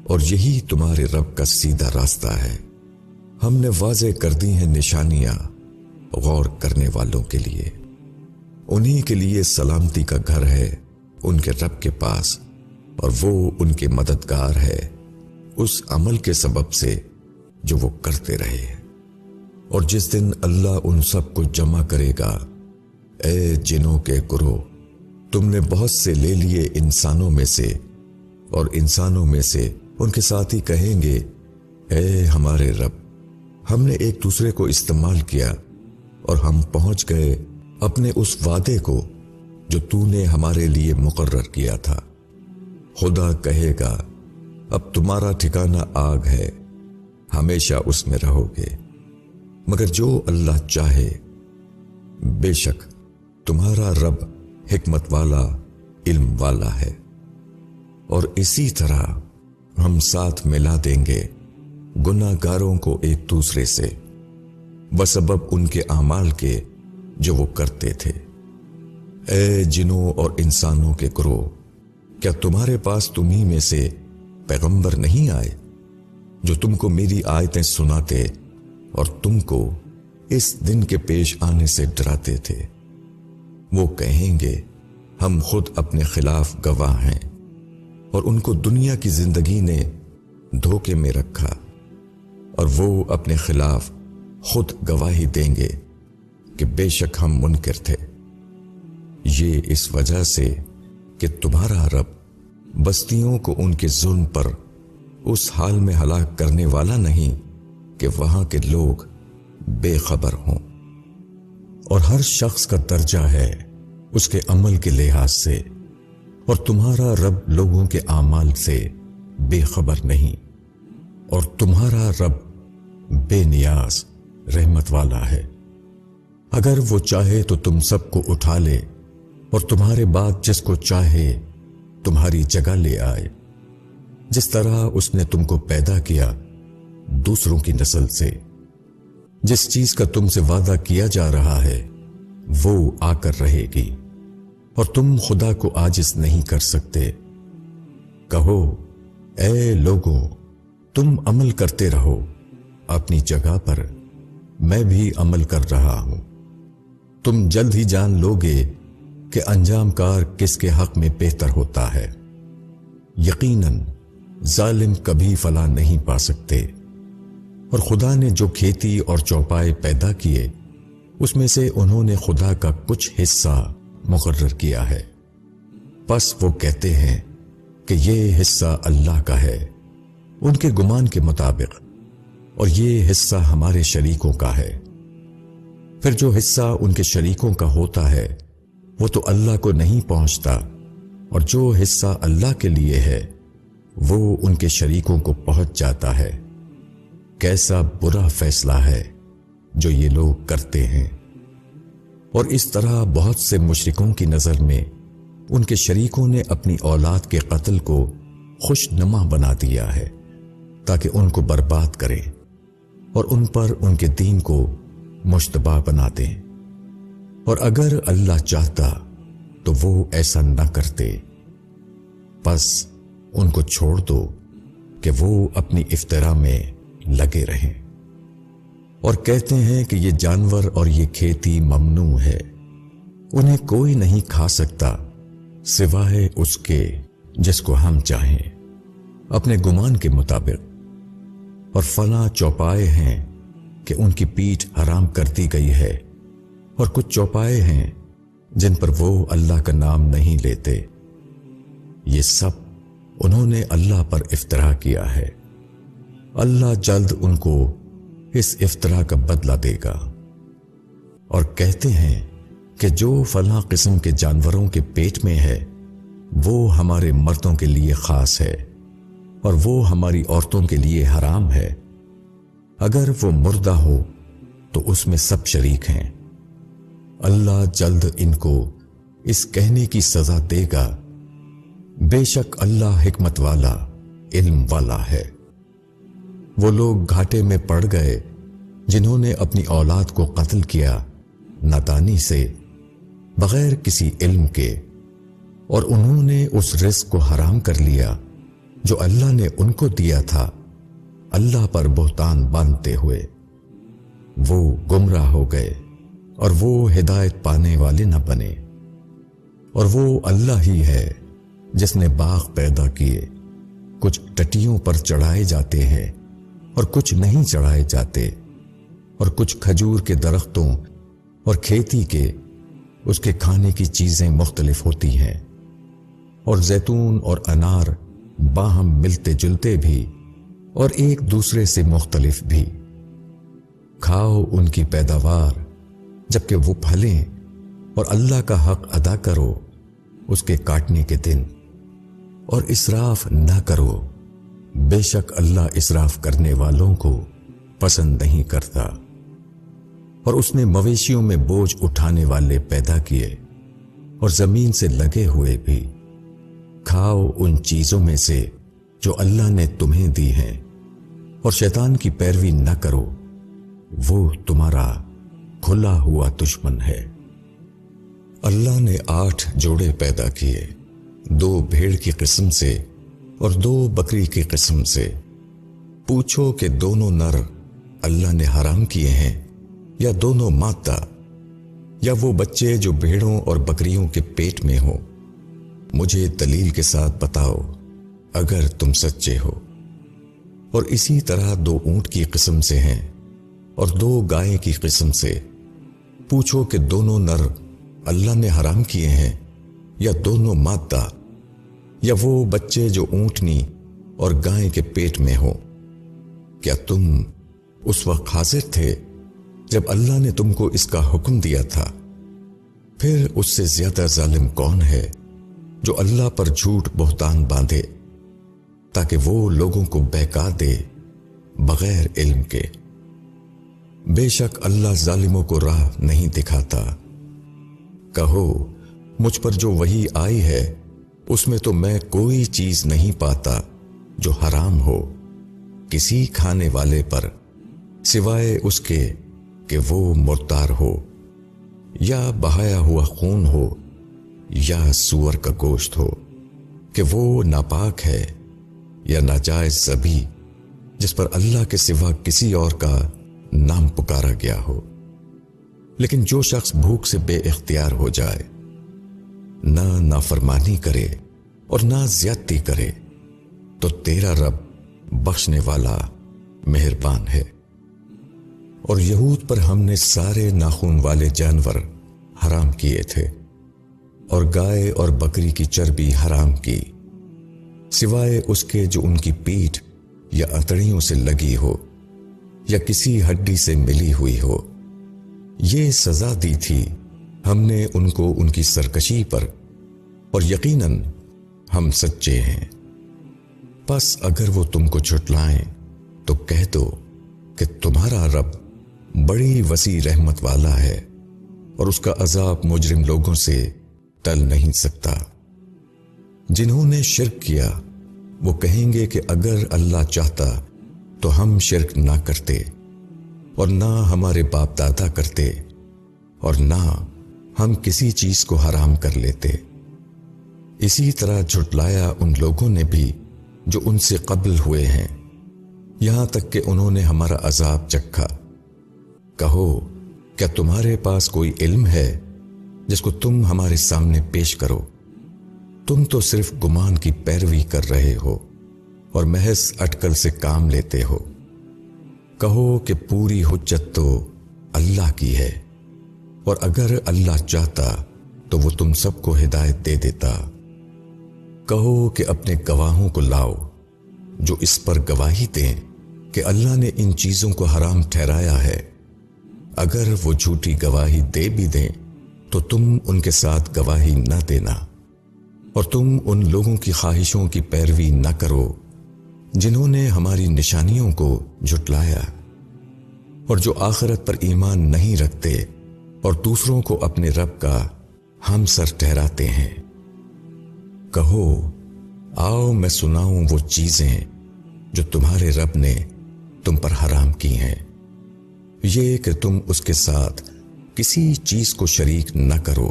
اور یہی تمہارے رب کا سیدھا راستہ ہے۔ ہم نے واضح کر دی ہیں نشانیاں غور کرنے والوں کے لیے۔ انہی کے لیے سلامتی کا گھر ہے ان کے رب کے پاس، اور وہ ان کے مددگار ہے اس عمل کے سبب سے جو وہ کرتے رہے۔ اور جس دن اللہ ان سب کو جمع کرے گا، اے جنوں کے گروہ، تم نے بہت سے لے لیے انسانوں میں سے، اور انسانوں میں سے ان کے ساتھی کہیں گے، اے ہمارے رب، ہم نے ایک دوسرے کو استعمال کیا اور ہم پہنچ گئے اپنے اس وعدے کو جو تو نے ہمارے لیے مقرر کیا تھا۔ خدا کہے گا، اب تمہارا ٹھکانہ آگ ہے، ہمیشہ اس میں رہو گے، مگر جو اللہ چاہے، بے شک تمہارا رب حکمت والا، علم والا ہے۔ اور اسی طرح ہم ساتھ ملا دیں گے گناہ گاروں کو ایک دوسرے سے بسبب ان کے اعمال کے جو وہ کرتے تھے۔ اے جنوں اور انسانوں کے گروہ، کیا تمہارے پاس تمہیں میں سے پیغمبر نہیں آئے جو تم کو میری آیتیں سناتے اور تم کو اس دن کے پیش آنے سے ڈراتے تھے؟ وہ کہیں گے ہم خود اپنے خلاف گواہ ہیں، اور ان کو دنیا کی زندگی نے دھوکے میں رکھا، اور وہ اپنے خلاف خود گواہی دیں گے کہ بے شک ہم منکر تھے۔ یہ اس وجہ سے کہ تمہارا رب بستیوں کو ان کے ظلم پر اس حال میں ہلاک کرنے والا نہیں کہ وہاں کے لوگ بے خبر ہوں، اور ہر شخص کا درجہ ہے اس کے عمل کے لحاظ سے، اور تمہارا رب لوگوں کے اعمال سے بے خبر نہیں، اور تمہارا رب بے نیاز رحمت والا ہے۔ اگر وہ چاہے تو تم سب کو اٹھا لے اور تمہارے بعد جس کو چاہے تمہاری جگہ لے آئے، جس طرح اس نے تم کو پیدا کیا دوسروں کی نسل سے۔ جس چیز کا تم سے وعدہ کیا جا رہا ہے وہ آ کر رہے گی، اور تم خدا کو عاجز نہیں کر سکتے۔ کہو اے لوگوں، تم عمل کرتے رہو اپنی جگہ پر، میں بھی عمل کر رہا ہوں۔ تم جلد ہی جان لوگے کہ انجام کار کس کے حق میں بہتر ہوتا ہے۔ یقیناً ظالم کبھی فلاح نہیں پا سکتے۔ اور خدا نے جو کھیتی اور چوپائے پیدا کیے اس میں سے انہوں نے خدا کا کچھ حصہ مقرر کیا ہے، پس وہ کہتے ہیں کہ یہ حصہ اللہ کا ہے ان کے گمان کے مطابق، اور یہ حصہ ہمارے شریکوں کا ہے۔ پھر جو حصہ ان کے شریکوں کا ہوتا ہے وہ تو اللہ کو نہیں پہنچتا، اور جو حصہ اللہ کے لیے ہے وہ ان کے شریکوں کو پہنچ جاتا ہے۔ کیسا برا فیصلہ ہے جو یہ لوگ کرتے ہیں۔ اور اس طرح بہت سے مشرکوں کی نظر میں ان کے شریکوں نے اپنی اولاد کے قتل کو خوش نما بنا دیا ہے تاکہ ان کو برباد کرے اور ان پر ان کے دین کو مشتبہ بنا دیں، اور اگر اللہ چاہتا تو وہ ایسا نہ کرتے۔ پس ان کو چھوڑ دو کہ وہ اپنی افترا میں لگے رہیں، اور کہتے ہیں کہ یہ جانور اور یہ کھیتی ممنوع ہے، انہیں کوئی نہیں کھا سکتا سوائے اس کے جس کو ہم چاہیں اپنے گمان کے مطابق، اور فلاں چوپائے ہیں کہ ان کی پیٹھ حرام کر دی گئی ہے، اور کچھ چوپائے ہیں جن پر وہ اللہ کا نام نہیں لیتے۔ یہ سب انہوں نے اللہ پر افترا کیا ہے، اللہ جلد ان کو اس افترا کا بدلہ دے گا۔ اور کہتے ہیں کہ جو فلاں قسم کے جانوروں کے پیٹ میں ہے وہ ہمارے مردوں کے لیے خاص ہے اور وہ ہماری عورتوں کے لیے حرام ہے، اگر وہ مردہ ہو تو اس میں سب شریک ہیں۔ اللہ جلد ان کو اس کہنے کی سزا دے گا، بے شک اللہ حکمت والا، علم والا ہے۔ وہ لوگ گھاٹے میں پڑ گئے جنہوں نے اپنی اولاد کو قتل کیا نادانی سے، بغیر کسی علم کے، اور انہوں نے اس رزق کو حرام کر لیا جو اللہ نے ان کو دیا تھا، اللہ پر بہتان باندھتے ہوئے۔ وہ گمراہ ہو گئے اور وہ ہدایت پانے والے نہ بنے۔ اور وہ اللہ ہی ہے جس نے باغ پیدا کیے، کچھ ٹٹیوں پر چڑھائے جاتے ہیں اور کچھ نہیں چڑھائے جاتے، اور کچھ کھجور کے درختوں اور کھیتی کے اس کے کھانے کی چیزیں مختلف ہوتی ہیں، اور زیتون اور انار باہم ملتے جلتے بھی اور ایک دوسرے سے مختلف بھی۔ کھاؤ ان کی پیداوار جبکہ وہ پھلیں، اور اللہ کا حق ادا کرو اس کے کاٹنے کے دن، اور اسراف نہ کرو، بے شک اللہ اسراف کرنے والوں کو پسند نہیں کرتا۔ اور اس نے مویشیوں میں بوجھ اٹھانے والے پیدا کیے، اور زمین سے لگے ہوئے بھی، کھاؤ ان چیزوں میں سے جو اللہ نے تمہیں دی ہیں، اور شیطان کی پیروی نہ کرو، وہ تمہارا کھلا ہوا دشمن ہے۔ اللہ نے 8 جوڑے پیدا کیے، 2 بھیڑ کی قسم سے اور 2 بکری کی قسم سے۔ پوچھو کہ دونوں نر اللہ نے حرام کیے ہیں یا دونوں مادہ، یا وہ بچے جو بھیڑوں اور بکریوں کے پیٹ میں ہوں؟ مجھے دلیل کے ساتھ بتاؤ اگر تم سچے ہو۔ اور اسی طرح 2 اونٹ کی قسم سے ہیں اور 2 گائے کی قسم سے۔ پوچھو کہ دونوں نر اللہ نے حرام کیے ہیں یا دونوں مادہ، یا وہ بچے جو اونٹنی اور گائے کے پیٹ میں ہوں؟ کیا تم اس وقت حاضر تھے جب اللہ نے تم کو اس کا حکم دیا تھا؟ پھر اس سے زیادہ ظالم کون ہے جو اللہ پر جھوٹ بہتان باندھے تاکہ وہ لوگوں کو بہکا دے بغیر علم کے؟ بے شک اللہ ظالموں کو راہ نہیں دکھاتا۔ کہو مجھ پر جو وحی آئی ہے اس میں تو میں کوئی چیز نہیں پاتا جو حرام ہو کسی کھانے والے پر، سوائے اس کے کہ وہ مردار ہو، یا بہایا ہوا خون ہو، یا سور کا گوشت ہو، کہ وہ ناپاک ہے، یا ناجائز ذبح جس پر اللہ کے سوا کسی اور کا نام پکارا گیا ہو۔ لیکن جو شخص بھوک سے بے اختیار ہو جائے، نہ نافرمانی کرے اور نہ زیادتی کرے، تو تیرا رب بخشنے والا مہربان ہے۔ اور یہود پر ہم نے سارے ناخون والے جانور حرام کیے تھے، اور گائے اور بکری کی چربی حرام کی، سوائے اس کے جو ان کی پیٹھ یا اتڑیوں سے لگی ہو یا کسی ہڈی سے ملی ہوئی ہو۔ یہ سزا دی تھی ہم نے ان کو ان کی سرکشی پر، اور یقیناً ہم سچے ہیں۔ پس اگر وہ تم کو جھٹلائیں تو کہہ دو کہ تمہارا رب بڑی وسیع رحمت والا ہے، اور اس کا عذاب مجرم لوگوں سے ٹل نہیں سکتا۔ جنہوں نے شرک کیا وہ کہیں گے کہ اگر اللہ چاہتا تو ہم شرک نہ کرتے، اور نہ ہمارے باپ دادا کرتے، اور نہ ہم کسی چیز کو حرام کر لیتے۔ اسی طرح جھٹلایا ان لوگوں نے بھی جو ان سے قبل ہوئے ہیں، یہاں تک کہ انہوں نے ہمارا عذاب چکھا۔ کہو کیا تمہارے پاس کوئی علم ہے جس کو تم ہمارے سامنے پیش کرو؟ تم تو صرف گمان کی پیروی کر رہے ہو اور محض اٹکل سے کام لیتے ہو۔ کہو کہ پوری حجت تو اللہ کی ہے، اور اگر اللہ چاہتا تو وہ تم سب کو ہدایت دے دیتا۔ کہو کہ اپنے گواہوں کو لاؤ جو اس پر گواہی دیں کہ اللہ نے ان چیزوں کو حرام ٹھہرایا ہے۔ اگر وہ جھوٹی گواہی دے بھی دیں تو تم ان کے ساتھ گواہی نہ دینا، اور تم ان لوگوں کی خواہشوں کی پیروی نہ کرو جنہوں نے ہماری نشانیوں کو جھٹلایا، اور جو آخرت پر ایمان نہیں رکھتے اور دوسروں کو اپنے رب کا ہمسر ٹھہراتے ہیں۔ کہو آؤ میں سناؤں وہ چیزیں جو تمہارے رب نے تم پر حرام کی ہیں، یہ کہ تم اس کے ساتھ کسی چیز کو شریک نہ کرو،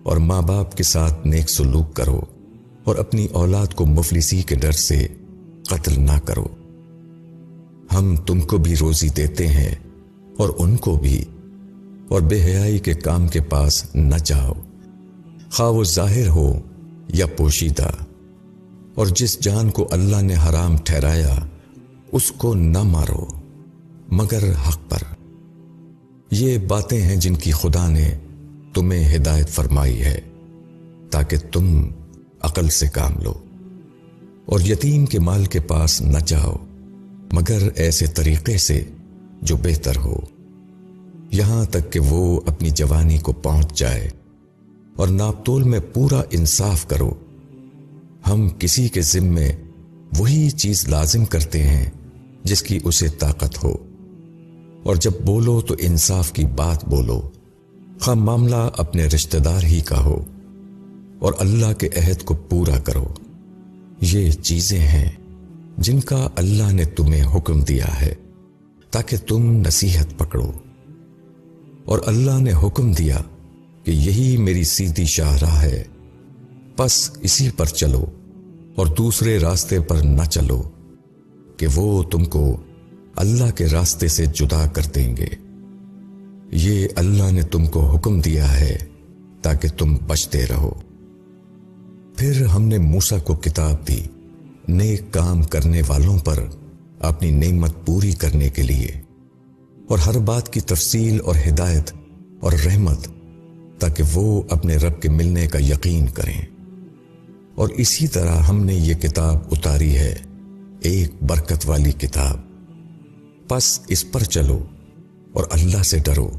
اور ماں باپ کے ساتھ نیک سلوک کرو، اور اپنی اولاد کو مفلسی کے ڈر سے قتل نہ کرو۔ ہم تم کو بھی روزی دیتے ہیں اور ان کو بھی، اور بے حیائی کے کام کے پاس نہ جاؤ، خواہ وہ ظاہر ہو یا پوشیدہ، اور جس جان کو اللہ نے حرام ٹھہرایا اس کو نہ مارو مگر حق پر۔ یہ باتیں ہیں جن کی خدا نے تمہیں ہدایت فرمائی ہے تاکہ تم عقل سے کام لو۔ اور یتیم کے مال کے پاس نہ جاؤ مگر ایسے طریقے سے جو بہتر ہو، یہاں تک کہ وہ اپنی جوانی کو پہنچ جائے، اور ناپ تول میں پورا انصاف کرو۔ ہم کسی کے ذمے وہی چیز لازم کرتے ہیں جس کی اسے طاقت ہو، اور جب بولو تو انصاف کی بات بولو، خواہ معاملہ اپنے رشتہ دار ہی کا ہو اور اللہ کے عہد کو پورا کرو۔ یہ چیزیں ہیں جن کا اللہ نے تمہیں حکم دیا ہے تاکہ تم نصیحت پکڑو، اور اللہ نے حکم دیا کہ یہی میری سیدھی شاہراہ ہے، پس اسی پر چلو اور دوسرے راستے پر نہ چلو کہ وہ تم کو اللہ کے راستے سے جدا کر دیں گے۔ یہ اللہ نے تم کو حکم دیا ہے تاکہ تم بچتے رہو۔ پھر ہم نے موسیٰ کو کتاب دی نیک کام کرنے والوں پر اپنی نعمت پوری کرنے کے لیے، اور ہر بات کی تفصیل اور ہدایت اور رحمت، تاکہ وہ اپنے رب کے ملنے کا یقین کریں۔ اور اسی طرح ہم نے یہ کتاب اتاری ہے، ایک برکت والی کتاب، پس اس پر چلو اور اللہ سے ڈرو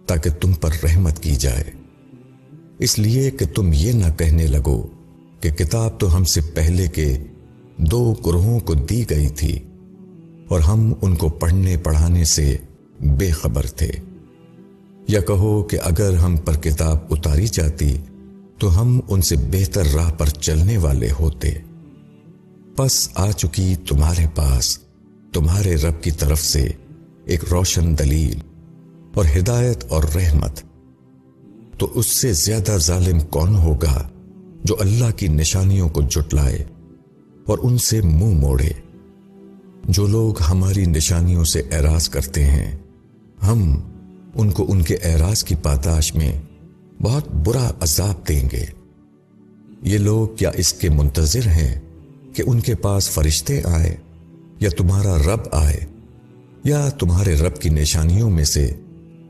تاکہ تم پر رحمت کی جائے، اس لیے کہ تم یہ نہ کہنے لگو کہ کتاب تو ہم سے پہلے کے 2 گروہوں کو دی گئی تھی اور ہم ان کو پڑھنے پڑھانے سے بے خبر تھے، یا کہو کہ اگر ہم پر کتاب اتاری جاتی تو ہم ان سے بہتر راہ پر چلنے والے ہوتے۔ پس آ چکی تمہارے پاس تمہارے رب کی طرف سے ایک روشن دلیل اور ہدایت اور رحمت، تو اس سے زیادہ ظالم کون ہوگا جو اللہ کی نشانیوں کو جھٹلائے اور ان سے منہ موڑے۔ جو لوگ ہماری نشانیوں سے اعراض کرتے ہیں، ہم ان کو ان کے اعراض کی پاداش میں بہت برا عذاب دیں گے۔ یہ لوگ کیا اس کے منتظر ہیں کہ ان کے پاس فرشتے آئے، یا تمہارا رب آئے، یا تمہارے رب کی نشانیوں میں سے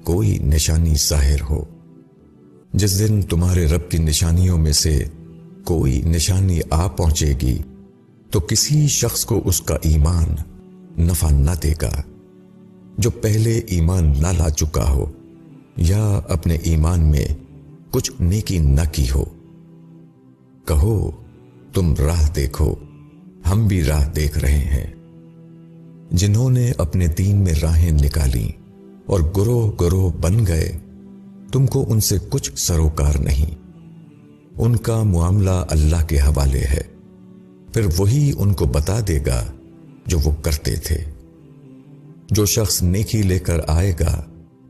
کوئی نشانی ظاہر ہو؟ جس دن تمہارے رب کی نشانیوں میں سے کوئی نشانی آ پہنچے گی تو کسی شخص کو اس کا ایمان نفع نہ دے گا جو پہلے ایمان نہ لا چکا ہو یا اپنے ایمان میں کچھ نیکی نہ کی ہو۔ کہو تم راہ دیکھو، ہم بھی راہ دیکھ رہے ہیں۔ جنہوں نے اپنے دین میں راہیں نکالی اور گروہ گروہ بن گئے، تم کو ان سے کچھ سروکار نہیں، ان کا معاملہ اللہ کے حوالے ہے، پھر وہی ان کو بتا دے گا جو وہ کرتے تھے۔ جو شخص نیکی لے کر آئے گا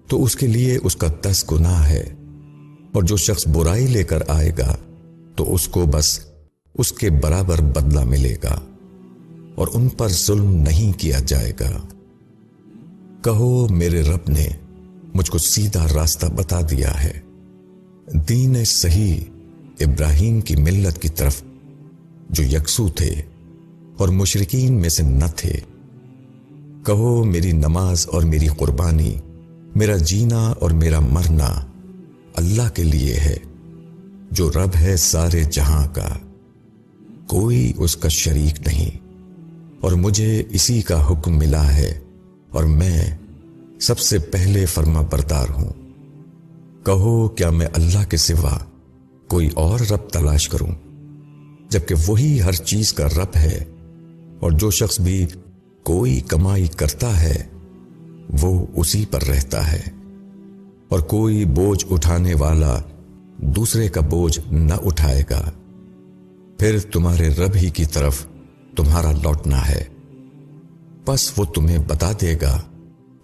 تو اس کے لیے اس کا 10 گناہ ہے، اور جو شخص برائی لے کر آئے گا تو اس کو بس اس کے برابر بدلہ ملے گا، اور ان پر ظلم نہیں کیا جائے گا۔ کہو میرے رب نے مجھ کو سیدھا راستہ بتا دیا ہے، دین صحیح ابراہیم کی ملت کی طرف، جو یکسو تھے اور مشرکین میں سے نہ تھے۔ کہو میری نماز اور میری قربانی، میرا جینا اور میرا مرنا اللہ کے لیے ہے، جو رب ہے سارے جہاں کا، کوئی اس کا شریک نہیں، اور مجھے اسی کا حکم ملا ہے، اور میں سب سے پہلے فرما بردار ہوں۔ کہو کیا میں اللہ کے سوا کوئی اور رب تلاش کروں، جبکہ وہی ہر چیز کا رب ہے، اور جو شخص بھی کوئی کمائی کرتا ہے وہ اسی پر رہتا ہے، اور کوئی بوجھ اٹھانے والا دوسرے کا بوجھ نہ اٹھائے گا۔ پھر تمہارے رب ہی کی طرف تمہارا لوٹنا ہے، پس وہ تمہیں بتا دے گا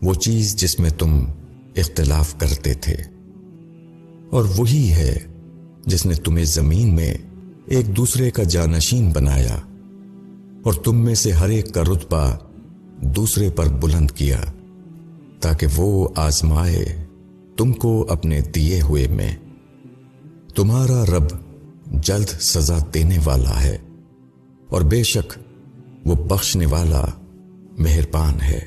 وہ چیز جس میں تم اختلاف کرتے تھے، اور وہی ہے جس نے تمہیں زمین میں ایک دوسرے کا جانشین بنایا، اور تم میں سے ہر ایک کا رتبہ دوسرے پر بلند کیا، تاکہ وہ آزمائے تم کو اپنے دیے ہوئے میں۔ تمہارا رب جلد سزا دینے والا ہے، اور بے شک وہ بخشنے والا مہربان ہے۔